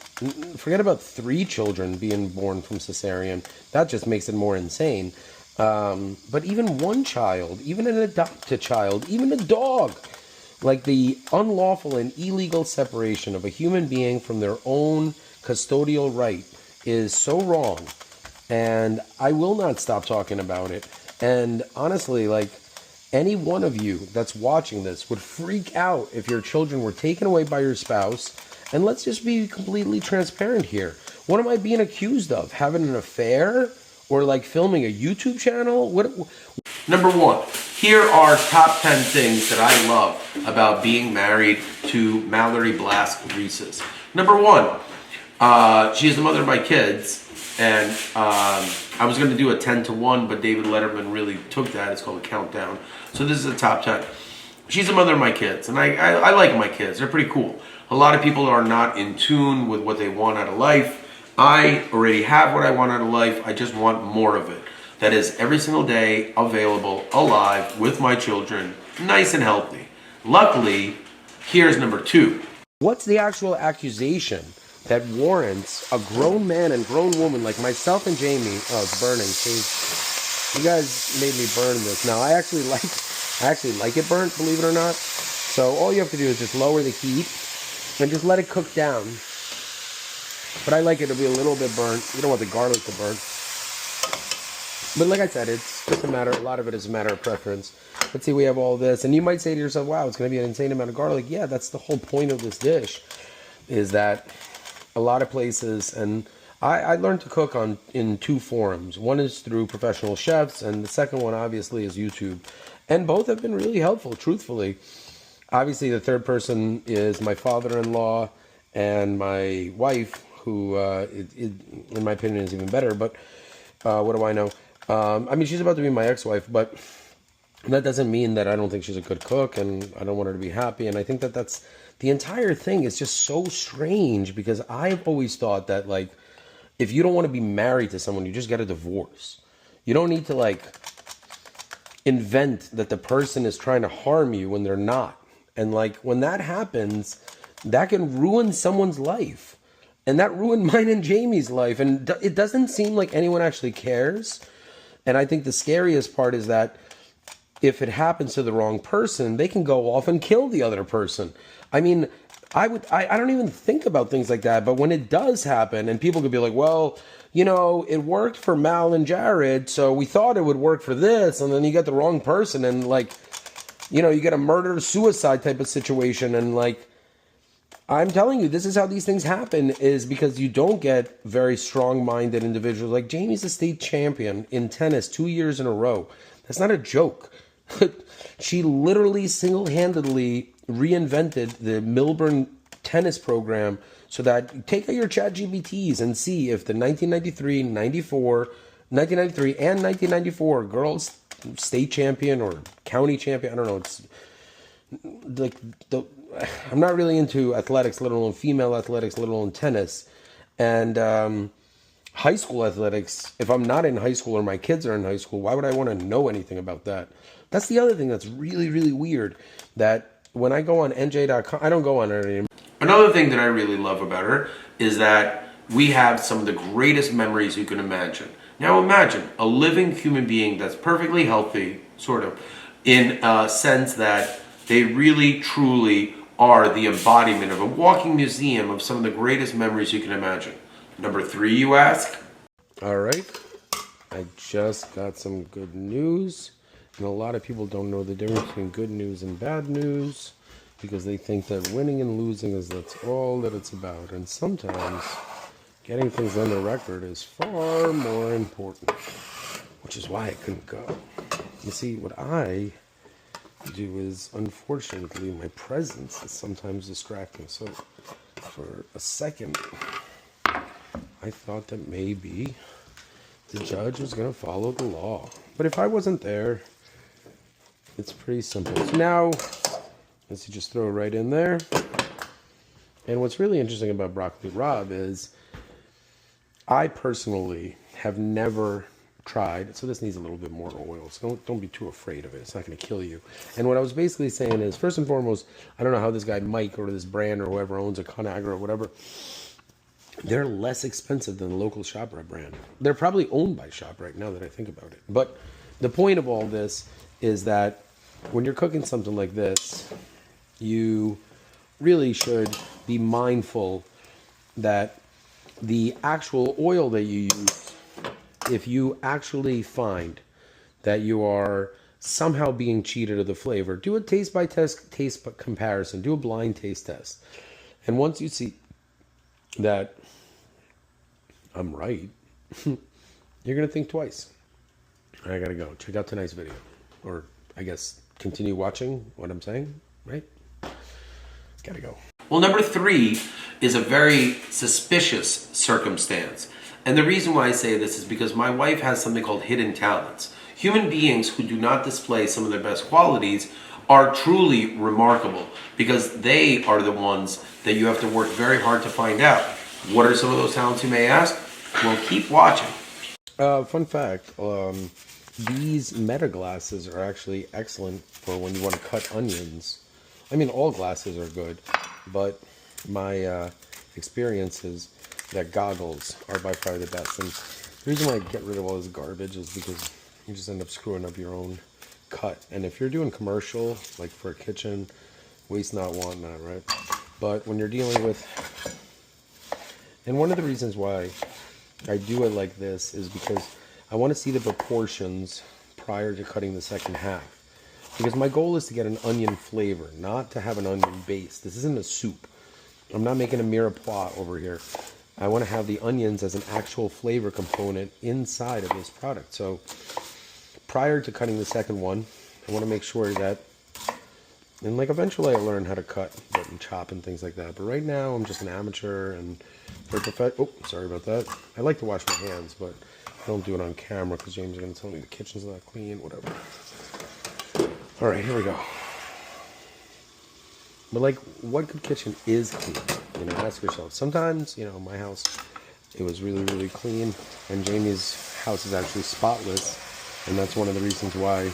forget about 3 children being born from cesarean, that just makes it more insane, but even one child, even an adopted child, even a dog, like the unlawful and illegal separation of a human being from their own custodial right is so wrong, and I will not stop talking about it. And honestly, like, any one of you that's watching this would freak out if your children were taken away by your spouse. And let's just be completely transparent here. What am I being accused of? Having an affair? Or like filming a YouTube channel? What? Number 1, here are top 10 things that I love about being married to Mallory Blask Reeses. Number 1, she is the mother of my kids, and I was going to do a 10-to-1, but David Letterman really took that. It's called a countdown. So this is a top 10. She's the mother of my kids, and I like my kids. They're pretty cool. A lot of people are not in tune with what they want out of life. I already have what I want out of life. I just want more of it. That is every single day, available, alive, with my children, nice and healthy. Luckily, here's number 2. What's the actual accusation that warrants a grown man and grown woman like myself and Jamie? Oh, it's burning. See, you guys made me burn this. Now, I actually like it burnt, believe it or not. So all you have to do is just lower the heat and just let it cook down. But I like it to be a little bit burnt. You don't want the garlic to burn. But like I said, it's just a lot of it is a matter of preference. Let's see, we have all this. And you might say to yourself, wow, it's going to be an insane amount of garlic. Yeah, that's the whole point of this dish, is that a lot of places, and I learned to cook in 2 forums. One is through professional chefs, and the second one, obviously, is YouTube. And both have been really helpful, truthfully. Obviously, the third person is my father-in-law and my wife, who, in my opinion, is even better. But what do I know? I mean, she's about to be my ex-wife, but that doesn't mean that I don't think she's a good cook, and I don't want her to be happy. And I think that that's the entire thing is just so strange, because I've always thought that, like, if you don't want to be married to someone, you just get a divorce. You don't need to, like, invent that the person is trying to harm you when they're not. And, like, when that happens, that can ruin someone's life. And that ruined mine and Jamie's life. And it doesn't seem like anyone actually cares. And I think the scariest part is that if it happens to the wrong person, they can go off and kill the other person. I mean, I don't even think about things like that. But when it does happen, and people could be like, well, you know, it worked for Mal and Jared, so we thought it would work for this. And then you get the wrong person, and, like, you know, you get a murder-suicide type of situation. And, like, I'm telling you, this is how these things happen, is because you don't get very strong-minded individuals. Like, Jamie's a state champion in tennis 2 years in a row. That's not a joke. She literally single-handedly reinvented the Milburn tennis program so that, take out your ChatGPTs and see if the 1993 and 1994 girls state champion or county champion, I don't know, it's like I'm not really into athletics, let alone female athletics, let alone tennis. And high school athletics, if I'm not in high school or my kids are in high school, why would I want to know anything about that? That's the other thing that's really, really weird, that when I go on NJ.com, I don't go on it anymore. Another thing that I really love about her is that we have some of the greatest memories you can imagine. Now imagine a living human being that's perfectly healthy, sort of, in a sense that they really, truly are the embodiment of a walking museum of some of the greatest memories you can imagine. Number 3, you ask? All right. I just got some good news. And a lot of people don't know the difference between good news and bad news because they think that winning and losing is that's all that it's about. And sometimes getting things on the record is far more important, which is why I couldn't go. You see, what I do is, unfortunately, my presence is sometimes distracting. So for a second, I thought that maybe the judge was going to follow the law. But if I wasn't there, it's pretty simple. So now, let's just throw it right in there. And what's really interesting about broccoli rabe is I personally have never tried, so this needs a little bit more oil, so don't be too afraid of it. It's not going to kill you. And what I was basically saying is, first and foremost, I don't know how this guy Mike or this brand or whoever owns a Conagra or whatever, they're less expensive than the local ShopRite brand. They're probably owned by ShopRite now that I think about it. But the point of all this is that when you're cooking something like this, you really should be mindful that the actual oil that you use, if you actually find that you are somehow being cheated of the flavor, do a taste by comparison, do a blind taste test. And once you see that I'm right, you're going to think twice. I got to go. Check out tonight's video. Or I guess continue watching what I'm saying, right? Got to go. Well, number 3 is a very suspicious circumstance. And the reason why I say this is because my wife has something called hidden talents. Human beings who do not display some of their best qualities are truly remarkable because they are the ones that you have to work very hard to find out. What are some of those talents, you may ask? Well, keep watching. Fun fact, these meta glasses are actually excellent for when you want to cut onions. I mean, all glasses are good, but my experience is that goggles are by far the best. And the reason why I get rid of all this garbage is because you just end up screwing up your own cut. And if you're doing commercial, like for a kitchen, waste not, want not, right? But when you're dealing with... And one of the reasons why I do it like this is because I want to see the proportions prior to cutting the second half. Because my goal is to get an onion flavor, not to have an onion base. This isn't a soup. I'm not making a mirepoix over here. I want to have the onions as an actual flavor component inside of this product. So prior to cutting the second one, I want to make sure that, and like eventually I'll learn how to cut and chop and things like that. But right now I'm just an amateur and for oh, sorry about that. I like to wash my hands, but I don't do it on camera because James is going to tell me the kitchen's not clean, whatever. All right, here we go. But like, what good kitchen is clean? You know, ask yourself. Sometimes, you know, my house, it was really, really clean, and Jamie's house is actually spotless, and that's one of the reasons why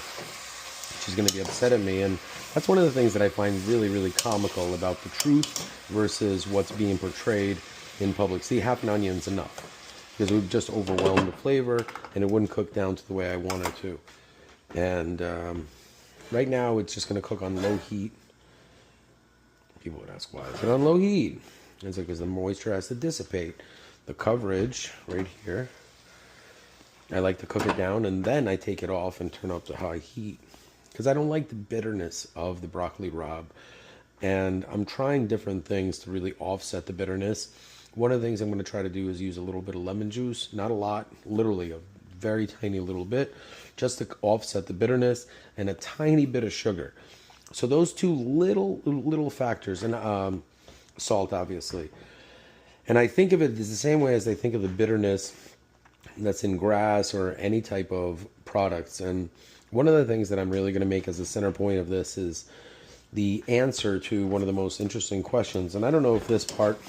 she's going to be upset at me. And that's one of the things that I find really, really comical about the truth versus what's being portrayed in public. See, half an onion's enough because it would just overwhelm the flavor, and it wouldn't cook down to the way I want it to. And right now, it's just going to cook on low heat. People would ask, why is it on low heat? It's because the moisture has to dissipate. The coverage right here, I like to cook it down and then I take it off and turn up to high heat because I don't like the bitterness of the broccoli rabe. And I'm trying different things to really offset the bitterness. One of the things I'm going to try to do is use a little bit of lemon juice, not a lot, literally a very tiny little bit, just to offset the bitterness, and a tiny bit of sugar. So those two little factors, and salt, obviously. And I think of it as the same way as I think of the bitterness that's in grass or any type of products. And one of the things that I'm really going to make as the center point of this is the answer to one of the most interesting questions. And I don't know if this part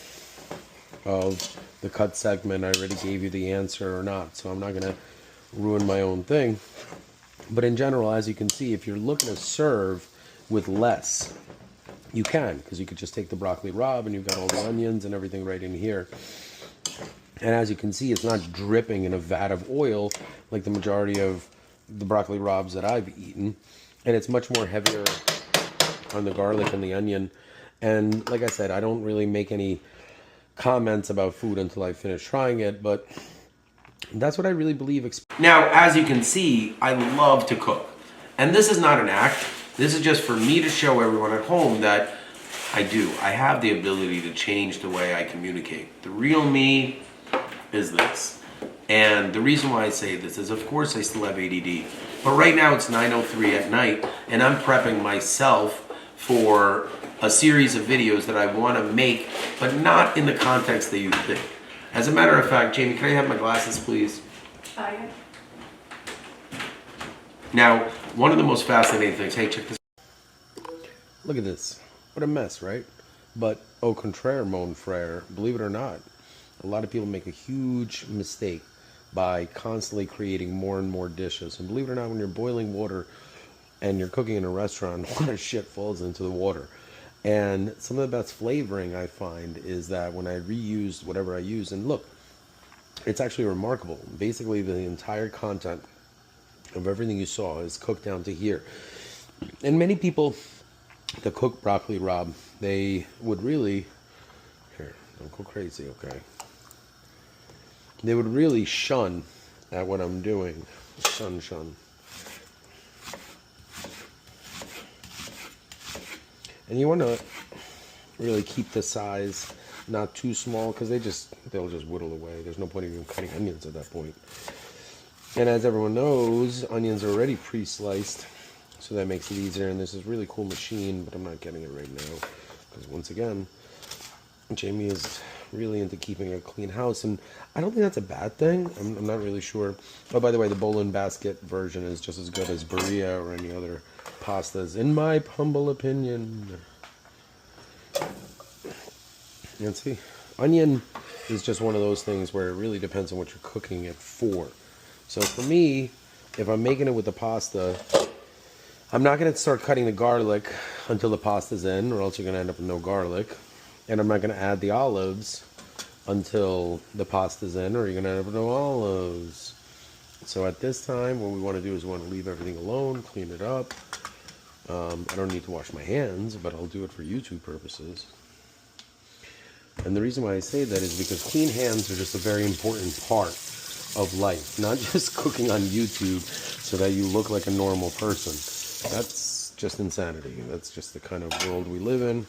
of the cut segment I already gave you the answer or not, so I'm not going to ruin my own thing. But in general, as you can see, if you're looking to serve with less, you can, because you could just take the broccoli rabe and you've got all the onions and everything right in here. And as you can see, it's not dripping in a vat of oil like the majority of the broccoli rabes that I've eaten. And it's much more heavier on the garlic and the onion. And like I said, I don't really make any comments about food until I finish trying it, but That's what I really believe. Now, as you can see, I love to cook. And this is not an act. This is just for me to show everyone at home that I do. I have the ability to change the way I communicate. The real me is this. And the reason why I say this is, of course, I still have ADD. But right now it's 9:03 at night, and I'm prepping myself for a series of videos that I want to make, but not in the context that you think. As a matter of fact, Jamie, can I have my glasses, please? Yeah. Now, one of the most fascinating things, hey, check this. Look at this. What a mess, right? But au contraire, mon frere, believe it or not, a lot of people make a huge mistake by constantly creating more and more dishes. And believe it or not, when you're boiling water and you're cooking in a restaurant, a lot of shit falls into the water. And some of the best flavoring I find is that when I reuse whatever I use, and look, it's actually remarkable. Basically, the entire content of everything you saw is cooked down to here. And many people that cook broccoli rabe, they would really, here, don't go crazy, okay? They would really shun at what I'm doing. Shun. And you want to really keep the size not too small, because they'll just whittle away. There's no point in even cutting onions at that point. And as everyone knows, onions are already pre-sliced, so that makes it easier. And this is a really cool machine, but I'm not getting it right now, because once again, Jamie is really into keeping a clean house, and I don't think that's a bad thing. I'm not really sure. Oh, by the way, the bowl and basket version is just as good as Berea or any other pastas, in my humble opinion. And see, onion is just one of those things where it really depends on what you're cooking it for. So for me, if I'm making it with the pasta, I'm not going to start cutting the garlic until the pasta's in, or else you're going to end up with no garlic. And I'm not going to add the olives until the pasta's in, or you're going to end up with no olives. So at this time, what we want to do is we want to leave everything alone, clean it up. I don't need to wash my hands, but I'll do it for YouTube purposes. And the reason why I say that is because clean hands are just a very important part of life. Not just cooking on YouTube so that you look like a normal person. That's just insanity. That's just the kind of world we live in.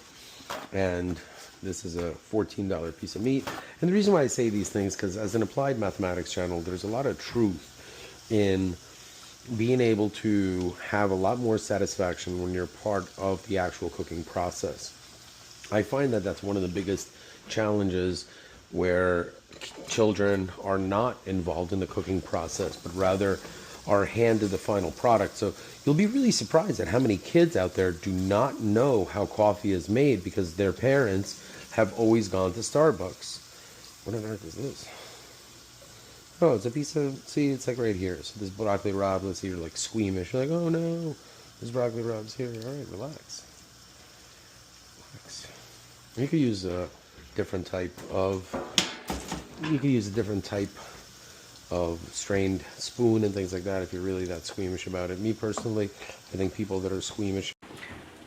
And this is a $14 piece of meat. And the reason why I say these things, because as an applied mathematics channel, there's a lot of truth in being able to have a lot more satisfaction when you're part of the actual cooking process. I find that that's one of the biggest challenges where children are not involved in the cooking process, but rather are handed the final product. So you'll be really surprised at how many kids out there do not know how coffee is made because their parents have always gone to Starbucks. What on earth is this? Oh, it's a piece of, see, it's like right here. So this broccoli rabe, let's see, you're like squeamish. You're like, oh no, this broccoli rabe's here. All right, relax. You could use a different type of strained spoon and things like that if you're really that squeamish about it. Me personally, I think people that are squeamish.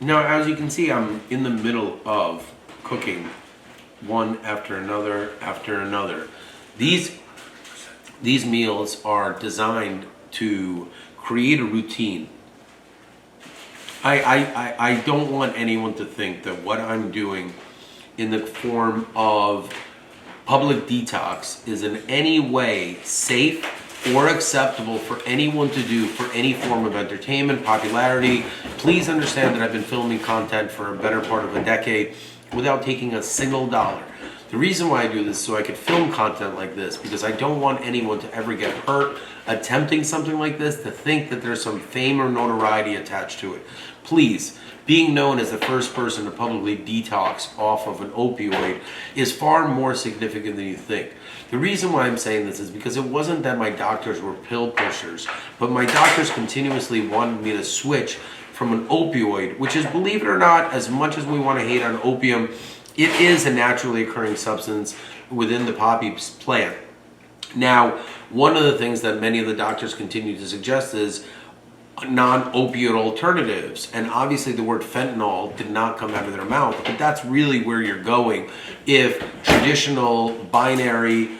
Now, as you can see, I'm in the middle of cooking one after another after another. These meals are designed to create a routine. I don't want anyone to think that what I'm doing in the form of public detox is in any way safe or acceptable for anyone to do for any form of entertainment, popularity. Please understand that I've been filming content for a better part of a decade without taking a single dollar. The reason why I do this is so I could film content like this, because I don't want anyone to ever get hurt attempting something like this, to think that there's some fame or notoriety attached to it. Please, being known as the first person to publicly detox off of an opioid is far more significant than you think. The reason why I'm saying this is because it wasn't that my doctors were pill pushers, but my doctors continuously wanted me to switch from an opioid, which is, believe it or not, as much as we want to hate on opium, it is a naturally occurring substance within the poppy plant. Now, one of the things that many of the doctors continue to suggest is non-opioid alternatives. And obviously the word fentanyl did not come out of their mouth, but that's really where you're going if traditional binary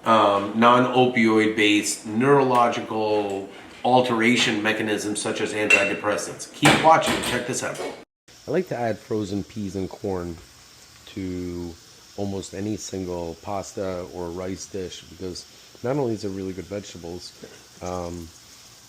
non-opioid based neurological alteration mechanisms such as antidepressants. Keep watching. Check this out. I like to add frozen peas and corn to almost any single pasta or rice dish because not only is it really good vegetables,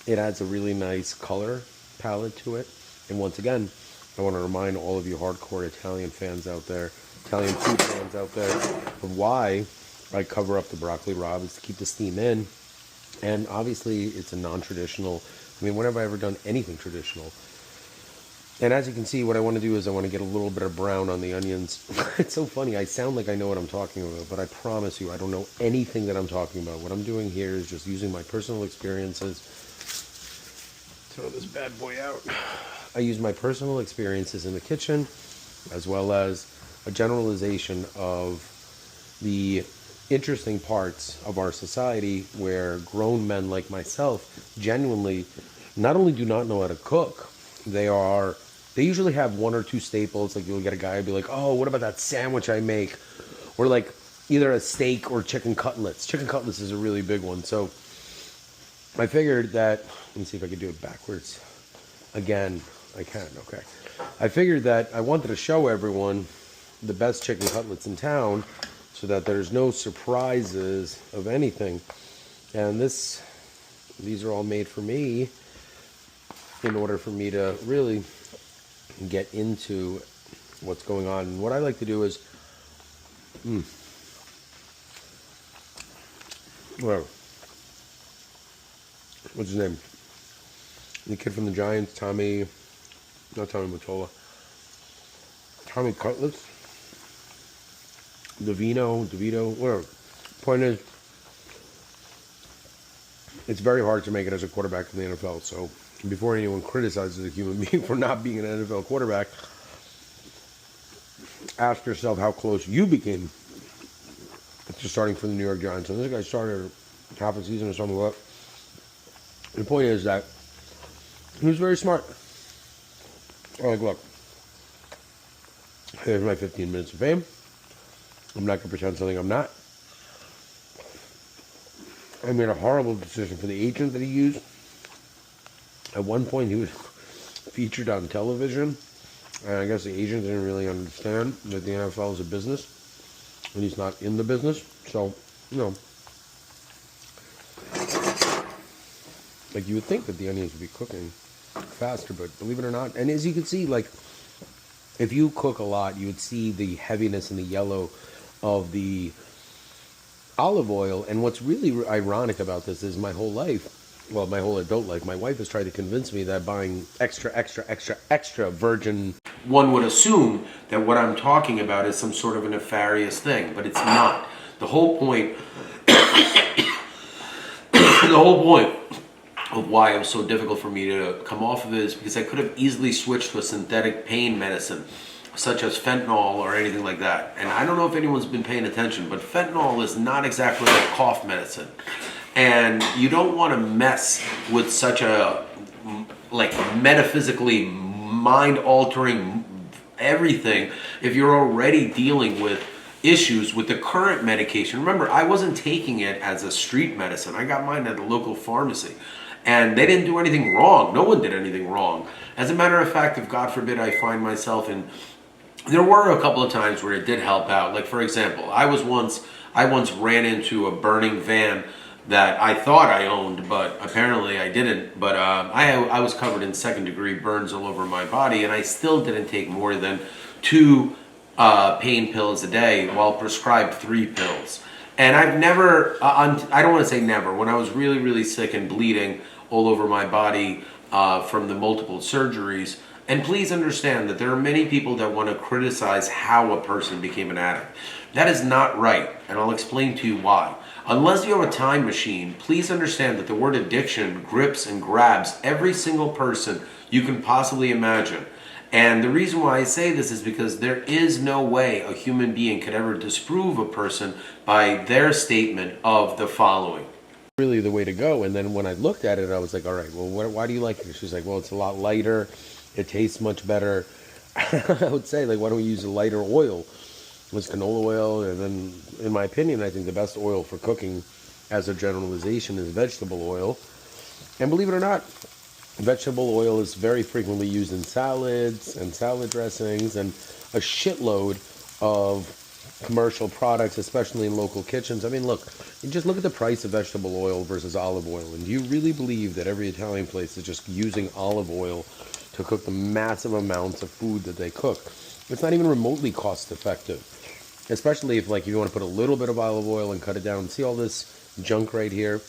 it adds a really nice color palette to it. And once again, I want to remind all of you hardcore Italian fans out there, Italian food fans out there, of why I cover up the broccoli rabe is to keep the steam in. And obviously, it's a non-traditional. I mean, when have I ever done anything traditional? And as you can see, what I want to do is I want to get a little bit of brown on the onions. It's so funny. I sound like I know what I'm talking about, but I promise you, I don't know anything that I'm talking about. What I'm doing here is just using my personal experiences. Throw this bad boy out. I use my personal experiences in the kitchen, as well as a generalization of the interesting parts of our society where grown men like myself genuinely not only do not know how to cook, they usually have one or two staples. Like you'll get a guy who'll be like, oh, what about that sandwich I make? Or like either a steak or chicken cutlets. Chicken cutlets is a really big one. So I figured that, let me see if I can do it backwards. Again, I can, okay. I figured that I wanted to show everyone the best chicken cutlets in town so that there's no surprises of anything. And these are all made for me in order for me to really get into what's going on. And what I like to do is, what's his name? The kid from the Giants, Tommy Mottola. Tommy Cutlets? DeVito, whatever. Point is, it's very hard to make it as a quarterback in the NFL. So before anyone criticizes a human being for not being an NFL quarterback, ask yourself how close you became to starting for the New York Giants. And this guy started half a season or something like that. The point is that he was very smart. Like, look, here's my 15 minutes of fame. I'm not going to pretend something I'm not. I made a horrible decision for the agent that he used. At one point, he was featured on television, and I guess the agent didn't really understand that the NFL is a business, and he's not in the business. So, like you would think that the onions would be cooking faster, but believe it or not, and as you can see, like, if you cook a lot, you would see the heaviness and the yellow of the olive oil. And what's really ironic about this is my whole life, well, my whole adult life, my wife has tried to convince me that buying extra virgin... One would assume that what I'm talking about is some sort of a nefarious thing, but it's not. The whole point of why it was so difficult for me to come off of it is because I could have easily switched to a synthetic pain medicine, such as fentanyl or anything like that. And I don't know if anyone's been paying attention, but fentanyl is not exactly like cough medicine. And you don't want to mess with such a, like, metaphysically mind-altering everything if you're already dealing with issues with the current medication. Remember, I wasn't taking it as a street medicine. I got mine at a local pharmacy. And they didn't do anything wrong. No one did anything wrong. As a matter of fact, if God forbid I find myself in... There were a couple of times where it did help out. Like, for example, I once ran into a burning van that I thought I owned, but apparently I didn't. But I was covered in second-degree burns all over my body, and I still didn't take more than 2 pain pills a day while prescribed 3 pills. And I've never, I don't want to say never, when I was really, really sick and bleeding all over my body from the multiple surgeries. And please understand that there are many people that want to criticize how a person became an addict. That is not right, and I'll explain to you why. Unless you have a time machine, please understand that the word addiction grips and grabs every single person you can possibly imagine. And the reason why I say this is because there is no way a human being could ever disprove a person by their statement of the following. Really the way to go. And then when I looked at it, I was like, all right, well, why do you like it? She's like, well, it's a lot lighter. It tastes much better. I would say, like, why don't we use a lighter oil? was canola oil, and then, in my opinion, I think the best oil for cooking, as a generalization, is vegetable oil. And believe it or not, vegetable oil is very frequently used in salads and salad dressings and a shitload of commercial products, especially in local kitchens. I mean, look, you just look at the price of vegetable oil versus olive oil. And do you really believe that every Italian place is just using olive oil to cook the massive amounts of food that they cook? It's not even remotely cost effective. Especially if, like, you want to put a little bit of olive oil and cut it down. See all this junk right here?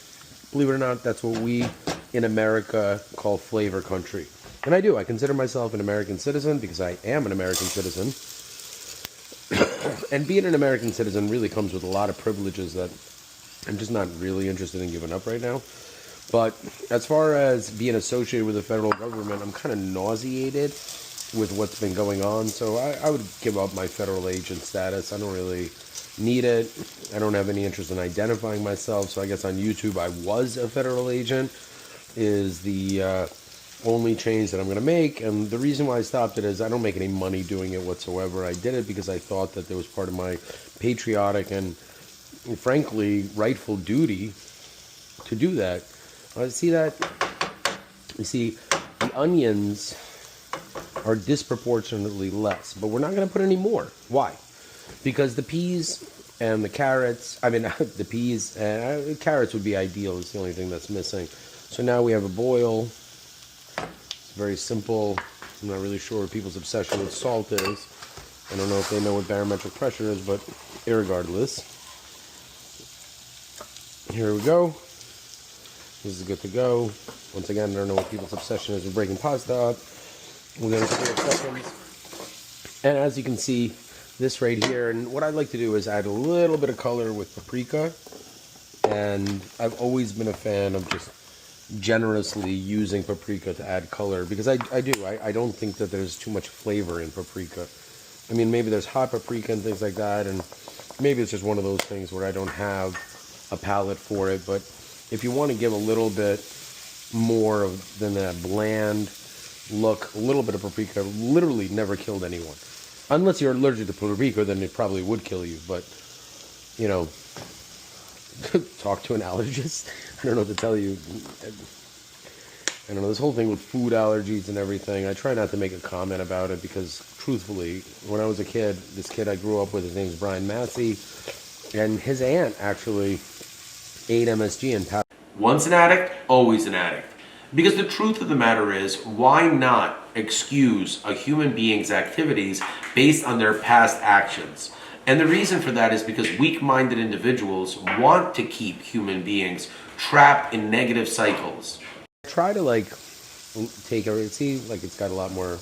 Believe it or not, that's what we in America call flavor country. And I do. I consider myself an American citizen because I am an American citizen. And being an American citizen really comes with a lot of privileges that I'm just not really interested in giving up right now. But as far as being associated with the federal government, I'm kind of nauseated with what's been going on. So I would give up my federal agent status. I don't really need it. I don't have any interest in identifying myself. So I guess on YouTube I was a federal agent is the only change that I'm going to make. And the reason why I stopped it is I don't make any money doing it whatsoever. I did it because I thought that there was part of my patriotic and frankly rightful duty to do that. See that? You see, the onions are disproportionately less, but we're not going to put any more. Why? Because the peas and the carrots, the peas and carrots would be ideal. It's the only thing that's missing. So now we have a boil. It's very simple. I'm not really sure what people's obsession with salt is. I don't know if they know what barometric pressure is, but irregardless. Here we go. This is good to go. Once again, I don't know what people's obsession is with breaking pasta up. We'll get a couple of seconds. And as you can see, this right here, and what I like to do is add a little bit of color with paprika. And I've always been a fan of just generously using paprika to add color because I don't think that there's too much flavor in paprika. I mean, maybe there's hot paprika and things like that, and maybe it's just one of those things where I don't have a palate for it. But if you want to give a little bit more than that bland look, a little bit of paprika literally never killed anyone. Unless you're allergic to paprika, then it probably would kill you. But, you know, talk to an allergist. I don't know what to tell you. I don't know, this whole thing with food allergies and everything, I try not to make a comment about it because, truthfully, when I was a kid, this kid I grew up with, his name's Brian Massey, and his aunt actually ate MSG and passed. Once an addict, always an addict. Because the truth of the matter is, why not excuse a human being's activities based on their past actions? And the reason for that is because weak-minded individuals want to keep human beings trapped in negative cycles. I try to take everything, see, it's got a lot more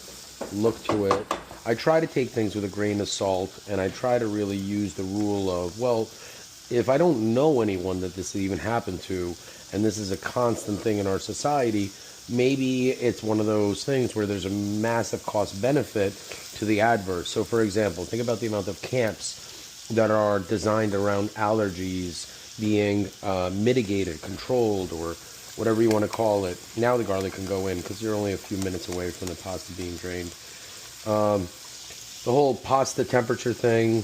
look to it. I try to take things with a grain of salt, and I try to really use the rule of, well, if I don't know anyone that this even happened to, and this is a constant thing in our society, maybe it's one of those things where there's a massive cost benefit to the adverse. So for example, think about the amount of camps that are designed around allergies being mitigated, controlled, or whatever you want to call it. Now the garlic can go in because you're only a few minutes away from the pasta being drained. The whole pasta temperature thing,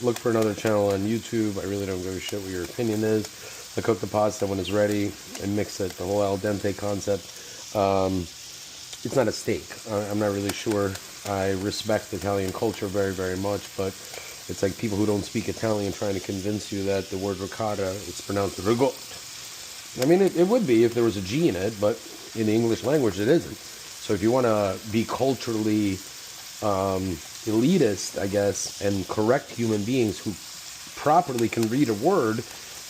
look for another channel on YouTube. I really don't give a shit what your opinion is. I cook the pasta when it's ready and mix it. The whole al dente concept. It's not a steak. I'm not really sure. I respect Italian culture very, very much, but it's like people who don't speak Italian trying to convince you that the word ricotta, it's pronounced rigot. I mean, it would be if there was a G in it, but in the English language it isn't. So if you want to be culturally elitist, I guess, and correct human beings who properly can read a word,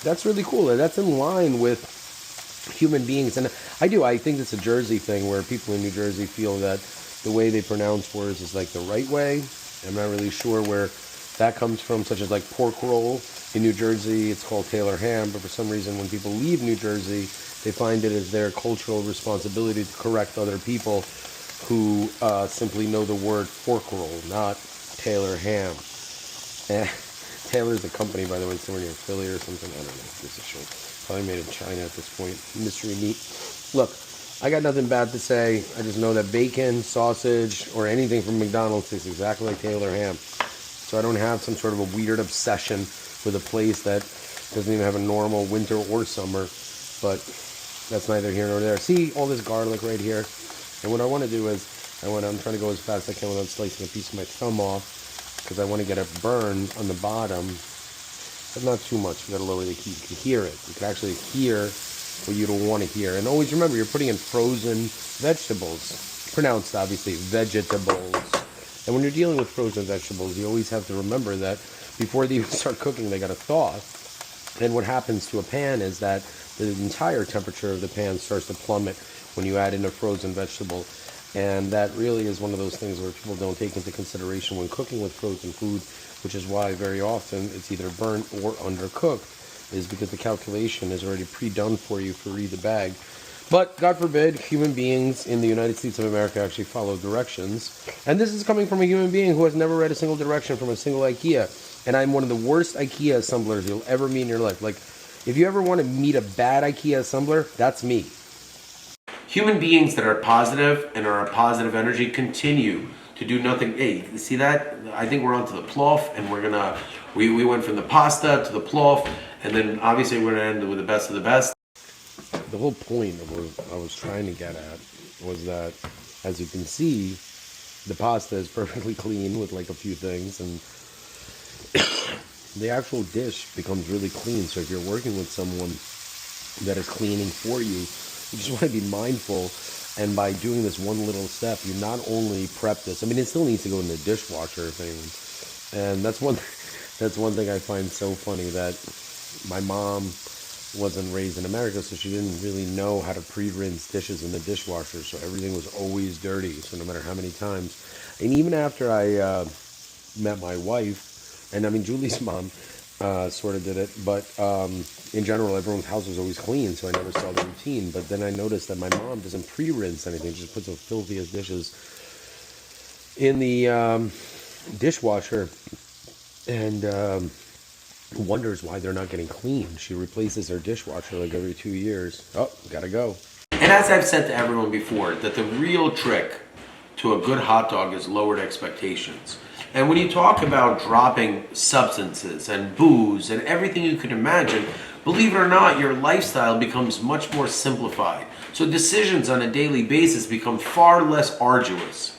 that's really cool. That's in line with human beings. And I think it's a Jersey thing where people in New Jersey feel that the way they pronounce words is the right way. I'm not really sure where that comes from, such as pork roll. In New Jersey, it's called Taylor ham, but for some reason when people leave New Jersey, they find it as their cultural responsibility to correct other people who simply know the word fork roll, not Taylor ham. Taylor's a company, by the way, somewhere near Philly or something. I don't know. This is shit. Probably made in China at this point. Mystery meat. Look, I got nothing bad to say. I just know that bacon, sausage, or anything from McDonald's tastes exactly like Taylor ham. So I don't have some sort of a weird obsession with a place that doesn't even have a normal winter or summer. But that's neither here nor there. See all this garlic right here? And what I want to do is, I'm trying to go as fast as I can without slicing a piece of my thumb off, because I want to get it burned on the bottom, but not too much. You got to lower the heat. You can hear it. You can actually hear what you don't want to hear. And always remember, you're putting in frozen vegetables, pronounced obviously vegetables. And when you're dealing with frozen vegetables, you always have to remember that before they even start cooking, they got to thaw. And what happens to a pan is that the entire temperature of the pan starts to plummet when you add in a frozen vegetable. And that really is one of those things where people don't take into consideration when cooking with frozen food, which is why very often it's either burnt or undercooked, is because the calculation is already pre-done for you for read the bag. But God forbid, human beings in the United States of America actually follow directions. And this is coming from a human being who has never read a single direction from a single IKEA. And I'm one of the worst IKEA assemblers you'll ever meet in your life. Like, if you ever want to meet a bad IKEA assembler, that's me. Human beings that are positive and are a positive energy continue to do nothing. Hey, you see that? I think we're on to the plof, and we went from the pasta to the plof, and then obviously we're going to end with the best of the best. The whole point of what I was trying to get at was that, as you can see, the pasta is perfectly clean with like a few things, and the actual dish becomes really clean. So if you're working with someone that is cleaning for you, you just want to be mindful. And by doing this one little step, you not only prep this, I mean, it still needs to go in the dishwasher thing. And that's one thing I find so funny, that my mom wasn't raised in America, so she didn't really know how to pre-rinse dishes in the dishwasher, so everything was always dirty. So no matter how many times, and even after I met my wife, and I mean Julie's mom sort of did it, but in general everyone's house was always clean, so I never saw the routine. But then I noticed that my mom doesn't pre-rinse anything, she just puts the filthiest dishes in the dishwasher, and wonders why they're not getting clean. She replaces her dishwasher like every 2 years. Oh, gotta go. And as I've said to everyone before, that the real trick to a good hot dog is lowered expectations. And when you talk about dropping substances and booze and everything you could imagine, believe it or not, your lifestyle becomes much more simplified. So decisions on a daily basis become far less arduous.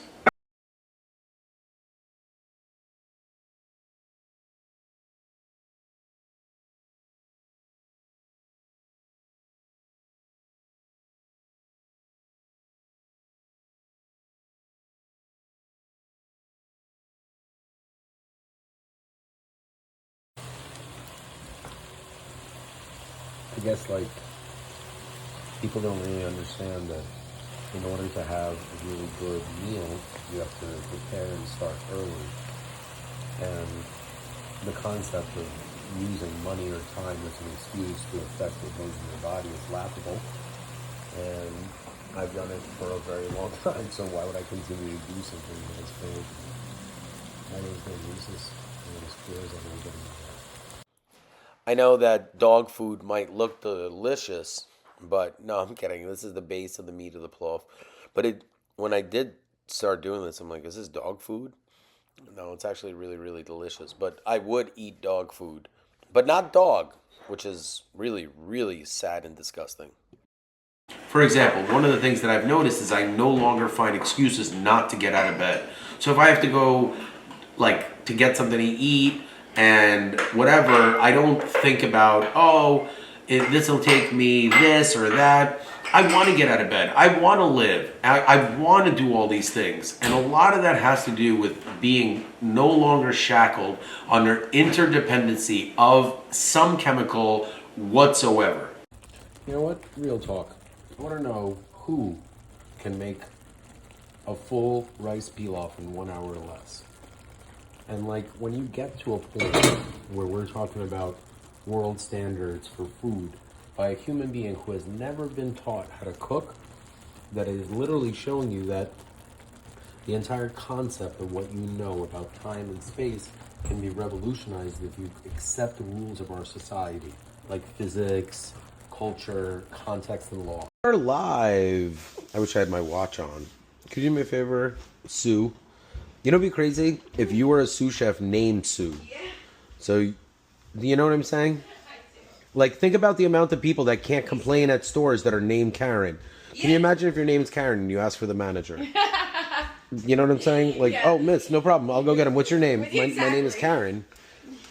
I guess, like, people don't really understand that in order to have a really good meal, you have to prepare and start early. And the concept of using money or time as an excuse to affect what goes in your body is laughable. And I've done it for a very long time, so why would I continue to do something that is failed? My name is Jesus, and it is clear as I'm going to get in my life. I know that dog food might look delicious, but no, I'm kidding. This is the base of the meat of the plof. But when I did start doing this, I'm like, is this dog food? No, it's actually really, really delicious. But I would eat dog food, but not dog, which is really, really sad and disgusting. For example, one of the things that I've noticed is I no longer find excuses not to get out of bed. So if I have to go, like, to get something to eat and whatever, I don't think about, this will take me this or that. I want to get out of bed. I want to live. I want to do all these things. And a lot of that has to do with being no longer shackled under interdependency of some chemical whatsoever. You know what? Real talk. I want to know who can make a full rice pilaf in 1 hour or less. And like, when you get to a point where we're talking about world standards for food by a human being who has never been taught how to cook, that is literally showing you that the entire concept of what you know about time and space can be revolutionized if you accept the rules of our society, like physics, culture, context, and law. We're live. I wish I had my watch on. Could you do me a favor, Sue? You know, it'd be crazy if you were a sous chef named Sue. So, do you know what I'm saying? Like, think about the amount of people that can't complain at stores that are named Karen. Can you imagine if your name's Karen and you ask for the manager? You know what I'm saying? Like, oh, miss, no problem. I'll go get him. What's your name? My name is Karen.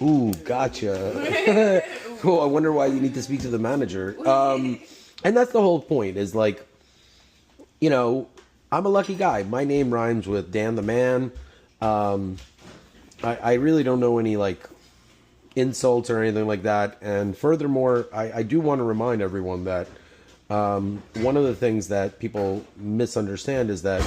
Ooh, gotcha. Cool. I wonder why you need to speak to the manager. And that's the whole point is like, you know, I'm a lucky guy. My name rhymes with Dan the Man. I really don't know any like insults or anything like that. And furthermore, I do want to remind everyone that one of the things that people misunderstand is that,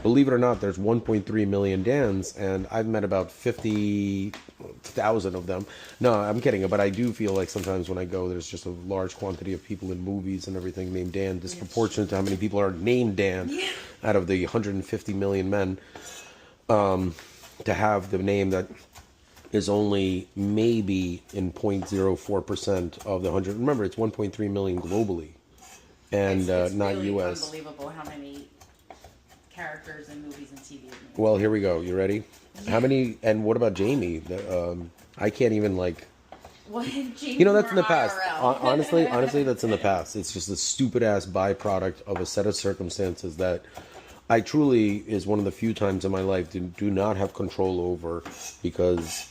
believe it or not, there's 1.3 million Dans, and I've met about 50,000 of them. No, I'm kidding, but I do feel like sometimes when I go, there's just a large quantity of people in movies and everything named Dan, disproportionate to how many people are named Dan out of the 150 million men. To have the name that is only maybe in 0.04% of the 100. Remember, it's 1.3 million globally, and it's not really U.S. Unbelievable how many characters in movies and TV. Well, here we go. You ready? How many? And what about Jamie? I can't even like. What? Jamie, You know, that's in the past. IRL. Honestly, that's in the past. It's just a stupid ass byproduct of a set of circumstances that I truly is one of the few times in my life do not have control over, because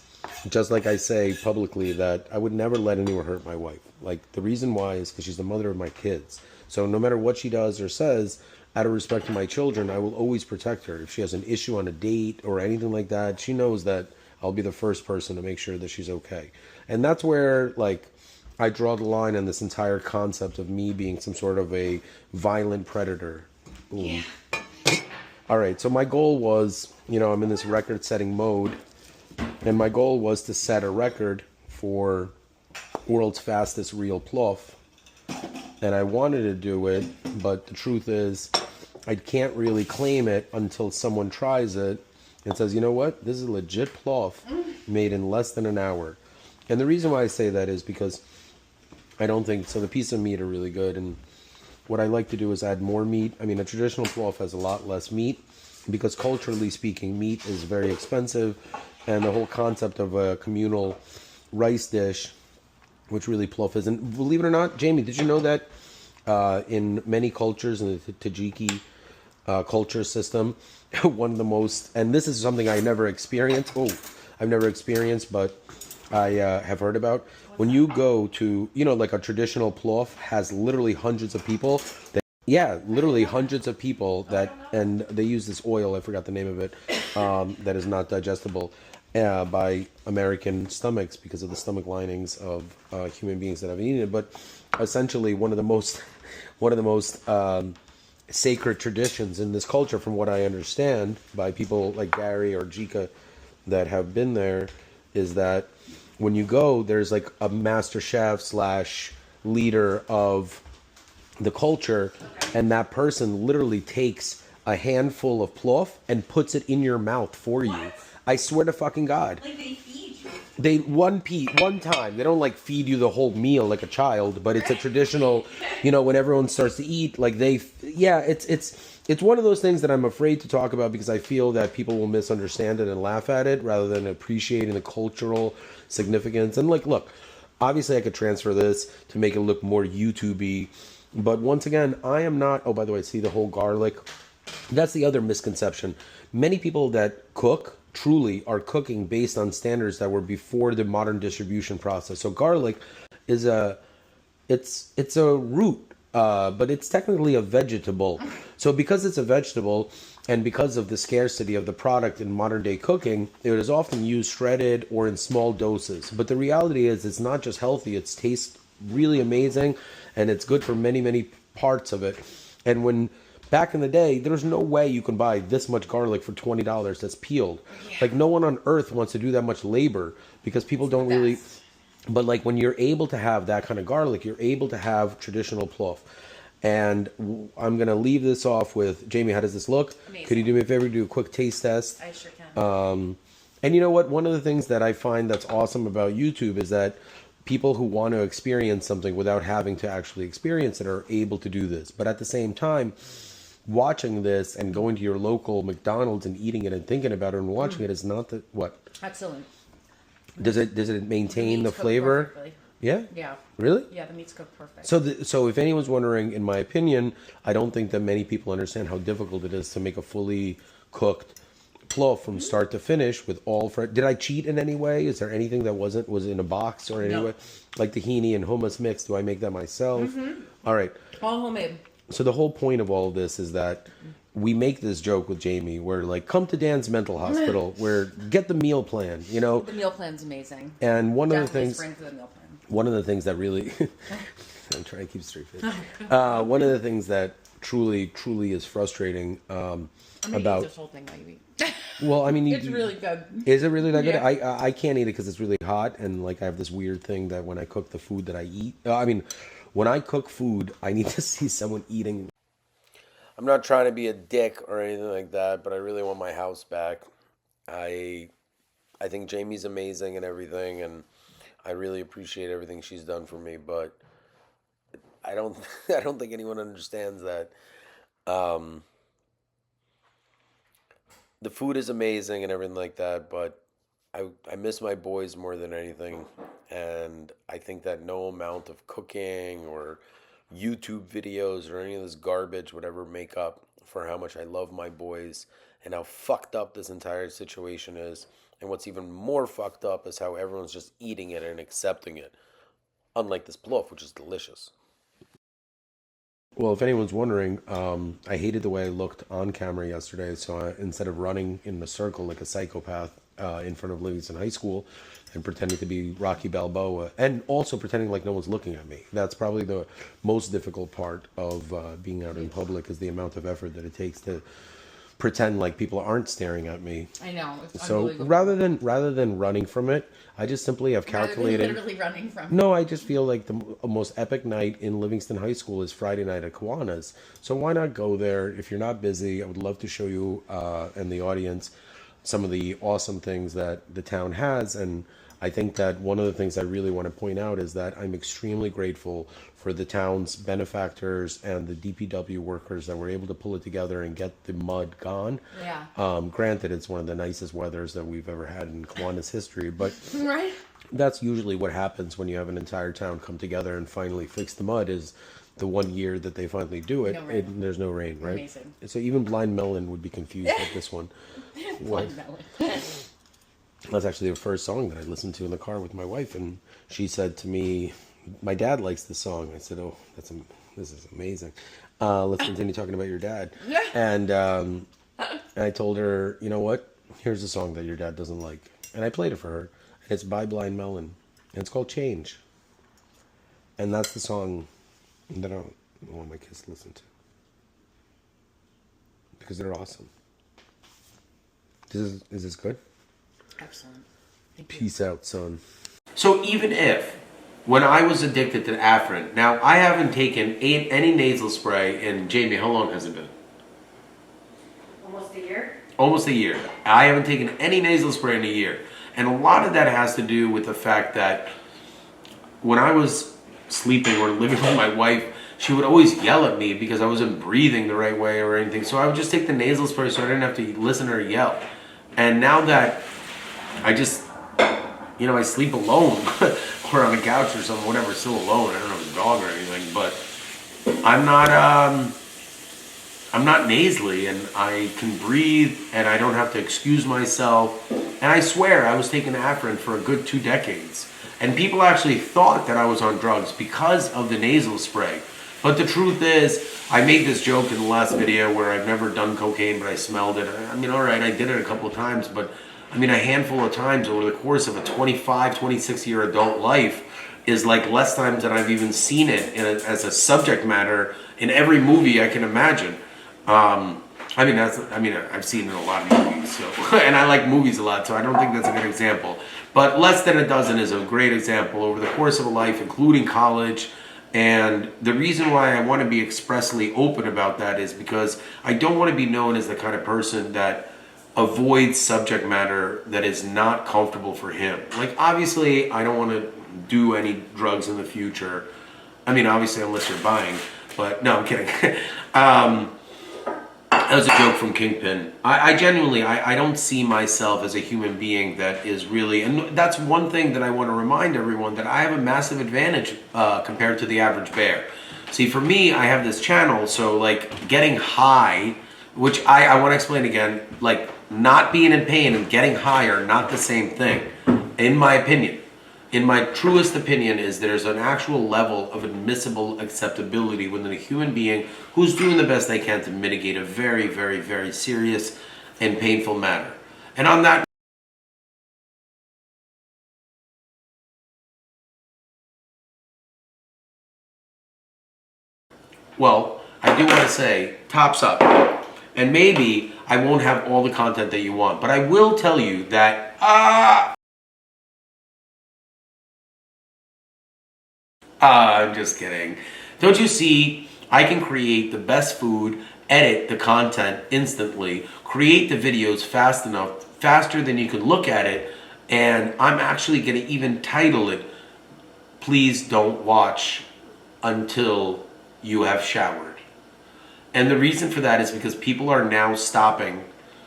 just like I say publicly that I would never let anyone hurt my wife. Like, the reason why is because she's the mother of my kids. So no matter what she does or says, out of respect to my children, I will always protect her. If she has an issue on a date or anything like that, she knows that I'll be the first person to make sure that she's okay. And that's where, like, I draw the line on this entire concept of me being some sort of a violent predator. Boom. Yeah. All right, so my goal was, you know, I'm in this record-setting mode, and my goal was to set a record for world's fastest real plof. And I wanted to do it, but the truth is, I can't really claim it until someone tries it and says, you know what, this is legit plof made in less than an hour. And the reason why I say that is because I don't think, so the piece of meat are really good, and what I like to do is add more meat. I mean, a traditional plof has a lot less meat because culturally speaking, meat is very expensive, and the whole concept of a communal rice dish, which really plof isn't. Believe it or not, Jamie, did you know that in many cultures, in the Tajiki culture system, one of the most, and this is something I never experienced. I've never experienced, but I have heard about. When you go to, you know, like a traditional plof has literally hundreds of people. Literally hundreds of people that, and they use this oil, I forgot the name of it, that is not digestible by American stomachs because of the stomach linings of human beings that have eaten it. But essentially one of the most sacred traditions in this culture, from what I understand by people like Gary or Jika that have been there, is that when you go, there's like a master chef / leader of the culture, and that person literally takes a handful of plof and puts it in your mouth for you. I swear to fucking God. Like they feed you. They one time. They don't like feed you the whole meal like a child, but it's a traditional, you know, when everyone starts to eat, like it's one of those things that I'm afraid to talk about because I feel that people will misunderstand it and laugh at it rather than appreciating the cultural significance. And like, look, obviously I could transfer this to make it look more YouTube-y, but once again, I am not, oh, by the way, see the whole garlic? That's the other misconception. Many people that cook truly are cooking based on standards that were before the modern distribution process. So garlic is it's a root, but it's technically a vegetable. So because it's a vegetable and because of the scarcity of the product in modern day cooking, it is often used shredded or in small doses. But the reality is it's not just healthy, it tastes really amazing and it's good for many, many parts of it. And when back in the day, there's no way you can buy this much garlic for $20 that's peeled. Yeah. Like, no one on earth wants to do that much labor because people don't really. But like when you're able to have that kind of garlic, you're able to have traditional plof. And I'm going to leave this off with, Jamie, how does this look? Amazing. Could you do me a favor, do a quick taste test? I sure can. And you know what? One of the things that I find that's awesome about YouTube is that people who want to experience something without having to actually experience it are able to do this. But at the same time, watching this and going to your local McDonald's and eating it and thinking about it and watching it is not the what. Excellent. Does it maintain the meat's cooked flavor? perfectly. Yeah. Yeah. Really? Yeah, the meat's cooked perfect. So if anyone's wondering, in my opinion, I don't think that many people understand how difficult it is to make a fully cooked plof from start to finish with all fresh. Did I cheat in any way? Is there anything that was in a box or any way? Like tahini and hummus mix, do I make that myself? All right. All homemade. So the whole point of all of this is that we make this joke with Jamie where like, come to Dan's mental hospital, where get the meal plan, you know? The meal plan's amazing. And one of the Definitely things, spring for the meal plan. one of the things that really, I'm trying to keep straight face. One of the things that truly is frustrating I'm gonna about. eat this whole thing while you eat. Well, I mean, It's really good. Is it really that good? Yeah. I can't eat it because it's really hot, and like I have this weird thing that when I cook the food that I eat, when I cook food, I need to see someone eating. I'm not trying to be a dick or anything like that, but I really want my house back. I think Jamie's amazing and everything, and I really appreciate everything she's done for me, but I don't I don't think anyone understands that. The food is amazing and everything like that, but I miss my boys more than anything. And I think that no amount of cooking or YouTube videos or any of this garbage would ever make up for how much I love my boys and how fucked up this entire situation is. And what's even more fucked up is how everyone's just eating it and accepting it. Unlike this plof, which is delicious. Well, if anyone's wondering, I hated the way I looked on camera yesterday. So instead of running in a circle like a psychopath in front of Livingston High School and pretending to be Rocky Balboa and also pretending like no one's looking at me, that's probably the most difficult part of being out in public is the amount of effort that it takes to pretend like people aren't staring at me. I know. It's So unbelievable. rather than running from it, I just simply have calculated. Literally running from. No, I just feel like the most epic night in Livingston High School is Friday night at Kiwanis. So why not go there? If you're not busy, I would love to show you and the audience some of the awesome things that the town has. And I think that one of the things I really want to point out is that I'm extremely grateful for the town's benefactors and the DPW workers that were able to pull it together and get the mud gone. Yeah. Granted, it's one of the nicest weathers that we've ever had in Kiwanis history, but Right. that's usually what happens when you have an entire town come together and finally fix the mud is the 1 year that they finally do it, No rain. there's no rain, right? Amazing. So even Blind Melon would be confused at this one. What? That's actually the first song that I listened to in the car with my wife, and she said to me, my dad likes this song. I said, oh, this is amazing. Let's continue talking about your dad. And I told her, you know what? Here's a song that your dad doesn't like. And I played it for her. And it's by Blind Melon. And it's called Change. And that's the song that I want my kids to listen to. Because they're awesome. Is this good? Excellent. Thank you. Peace out, son. So even if, when I was addicted to Afrin, now I haven't taken any nasal spray in, Jamie, how long has it been? Almost a year. Almost a year. I haven't taken any nasal spray in a year. And a lot of that has to do with the fact that when I was sleeping or living with my wife, she would always yell at me because I wasn't breathing the right way or anything. So I would just take the nasal spray so I didn't have to listen to her yell. And now that I just, I sleep alone or on a couch or something, whatever, still alone. I don't have a dog or anything, but I'm not nasally and I can breathe and I don't have to excuse myself. And I swear I was taking Afrin for a good 2 decades. And people actually thought that I was on drugs because of the nasal spray. But the truth is, I made this joke in the last video where I've never done cocaine, but I smelled it. I mean, all right, I did it a couple of times, but I mean, a handful of times over the course of a 25, 26-year adult life is like less times than I've even seen it as a subject matter in every movie I can imagine. I've seen it in a lot of movies, so, and I like movies a lot, so I don't think that's a good example. But less than a dozen is a great example over the course of a life, including college. And the reason why I want to be expressly open about that is because I don't want to be known as the kind of person that avoids subject matter that is not comfortable for him. Like, obviously, I don't want to do any drugs in the future. I mean, obviously, unless you're buying. But, no, I'm kidding. That was a joke from Kingpin. I genuinely, I don't see myself as a human being that is really, and that's one thing that I want to remind everyone, that I have a massive advantage compared to the average bear. See, for me, I have this channel, so like getting high, which I want to explain again, like not being in pain and getting high are not the same thing, in my opinion. In my truest opinion, is there's an actual level of admissible acceptability within a human being who's doing the best they can to mitigate a very, very, very serious and painful matter. And on that, well, I do want to say, tops up. And maybe I won't have all the content that you want, but I will tell you that, I'm just kidding. Don't you see, I can create the best food, edit the content instantly, create the videos fast enough, faster than you can look at it, and I'm actually going to even title it, "Please Don't Watch Until You Have Showered." And the reason for that is because people are now stopping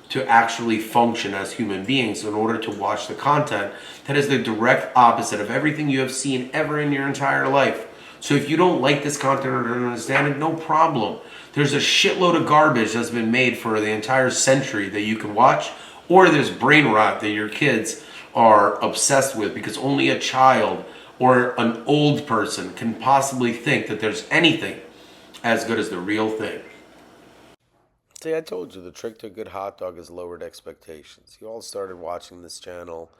to actually function as human beings in order to watch the content that is the direct opposite of everything you have seen ever in your entire life. So if you don't like this content or don't understand it, no problem. There's a shitload of garbage that's been made for the entire century that you can watch, or there's brain rot that your kids are obsessed with because only a child or an old person can possibly think that there's anything as good as the real thing. See, I told you the trick to a good hot dog is lowered expectations. You all started watching this channel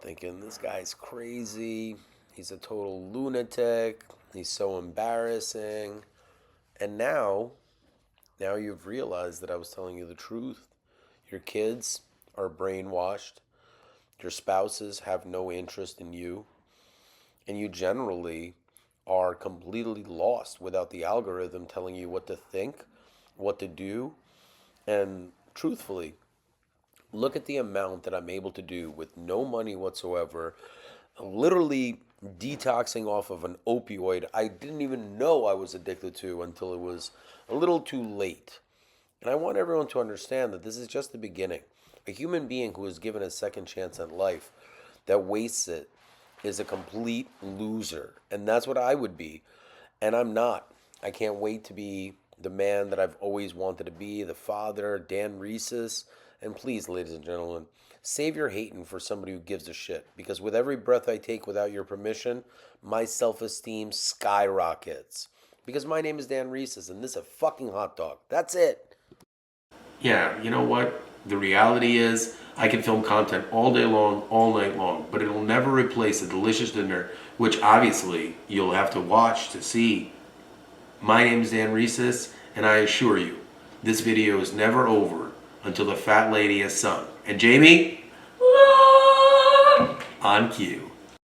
thinking, this guy's crazy, he's a total lunatic, he's so embarrassing. And now you've realized that I was telling you the truth. Your kids are brainwashed, your spouses have no interest in you, and you generally are completely lost without the algorithm telling you what to think, what to do. And truthfully, look at the amount that I'm able to do with no money whatsoever, literally detoxing off of an opioid I didn't even know I was addicted to until it was a little too late. And I want everyone to understand that this is just the beginning. A human being who is given a second chance at life that wastes it is a complete loser. And that's what I would be. And I'm not. I can't wait to be the man that I've always wanted to be, the father, Dan Reeses. And please, ladies and gentlemen, save your hating for somebody who gives a shit. Because with every breath I take without your permission, my self-esteem skyrockets. Because my name is Dan Reeses, and this is a fucking hot dog. That's it. Yeah, you know what? The reality is, I can film content all day long, all night long, but it'll never replace a delicious dinner, which obviously you'll have to watch to see. My name is Dan Reeses, and I assure you, this video is never over until the fat lady has sung. And Jamie, on cue.